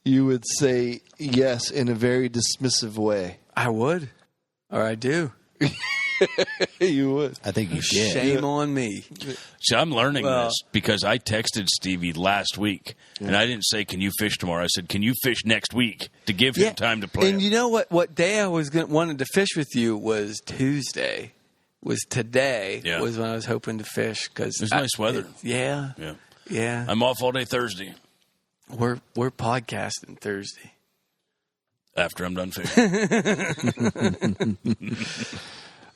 you would say yes in a very dismissive way. I would, or I do. You would. I think you did. Shame on me. See, I'm learning Well- this because I texted Stevie last week, and I didn't say, can you fish tomorrow? I said, can you fish next week to give him time to plan? And you know what? What day I was wanted to fish with you was Tuesday. Was today? Yeah. Was when I was hoping to fish because It was nice weather. Yeah. I'm off all day Thursday We're podcasting Thursday. after I'm done fishing.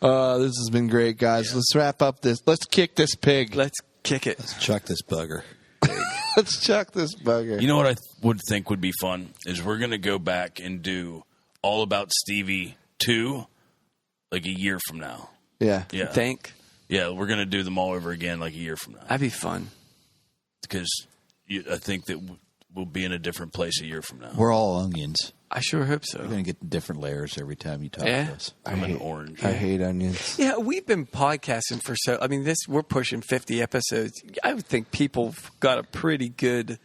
This has been great, guys. Let's wrap up this. Let's kick this pig. Let's kick it. Chuck this bugger. Let's chuck this bugger. You know what I would think would be fun is we're going to go back and do All About Stevie 2 like a year from now. Yeah. Yeah. Think Yeah, we're going to do them all over again like a year from now. that'd be fun. Because I think that we'll be in a different place a year from now. We're all onions. I sure hope so. We're going to get different layers every time you talk Yeah. to us. I'm an orange. I hate onions. Yeah, we've been podcasting for we're pushing 50 episodes. I would think people have got a pretty good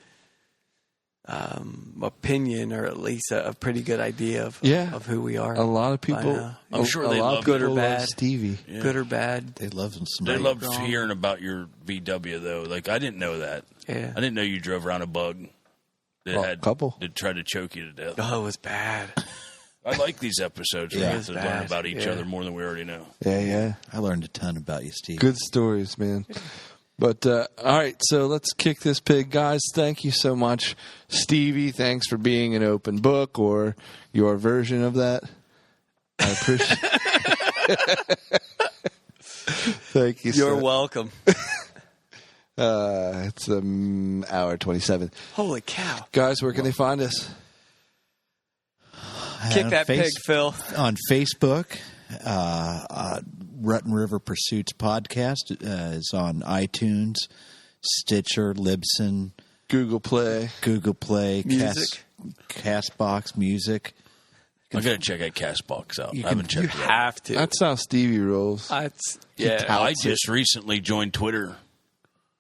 opinion, or at least a pretty good idea of who we are. A lot of by people. now. I'm sure a they lot love of good or people love bad. Stevie. Good or bad. They love some. They smoke. loved hearing about your VW though. Like I didn't know that. Yeah. I didn't know you drove around a bug that Well, had couple. that tried to choke you to death. Oh, it was bad. I like these episodes where Yeah. we It have to was learn bad. about each Yeah. other more than we already know. Yeah. I learned a ton about you, Steve. Good stories, man. But all right, so let's kick this pig, guys. Thank you so much, Stevie. Thanks for being an open book, or your version of that. I appreciate. Thank you. You're sir. welcome. It's hour 27. Holy cow. Guys, where can they find us? Kick On that pig, Phil. On Facebook, Rutten River Pursuits podcast is on iTunes, Stitcher, Libsyn, Google Play. Music. Castbox, Music. I got to check that CastBox out. I haven't You checked it out. have to. That's how Stevie rolls. I just recently joined Twitter.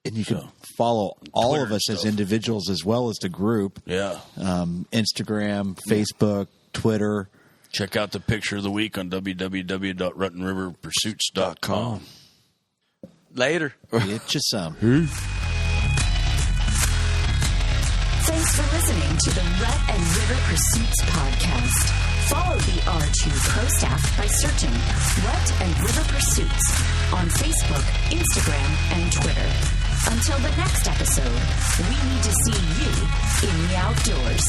And you can follow all Twitter of us as stuff. individuals as well as the group. Yeah. Instagram, Facebook, Twitter. Check out the picture of the week on www.ruttenriverpursuits.com. Later. It's just Thanks for listening to the Rut and River Pursuits podcast. Follow the R2 Pro staff by searching Rut and River Pursuits on Facebook, Instagram, and Twitter. Until the next episode, we need to see you in the outdoors.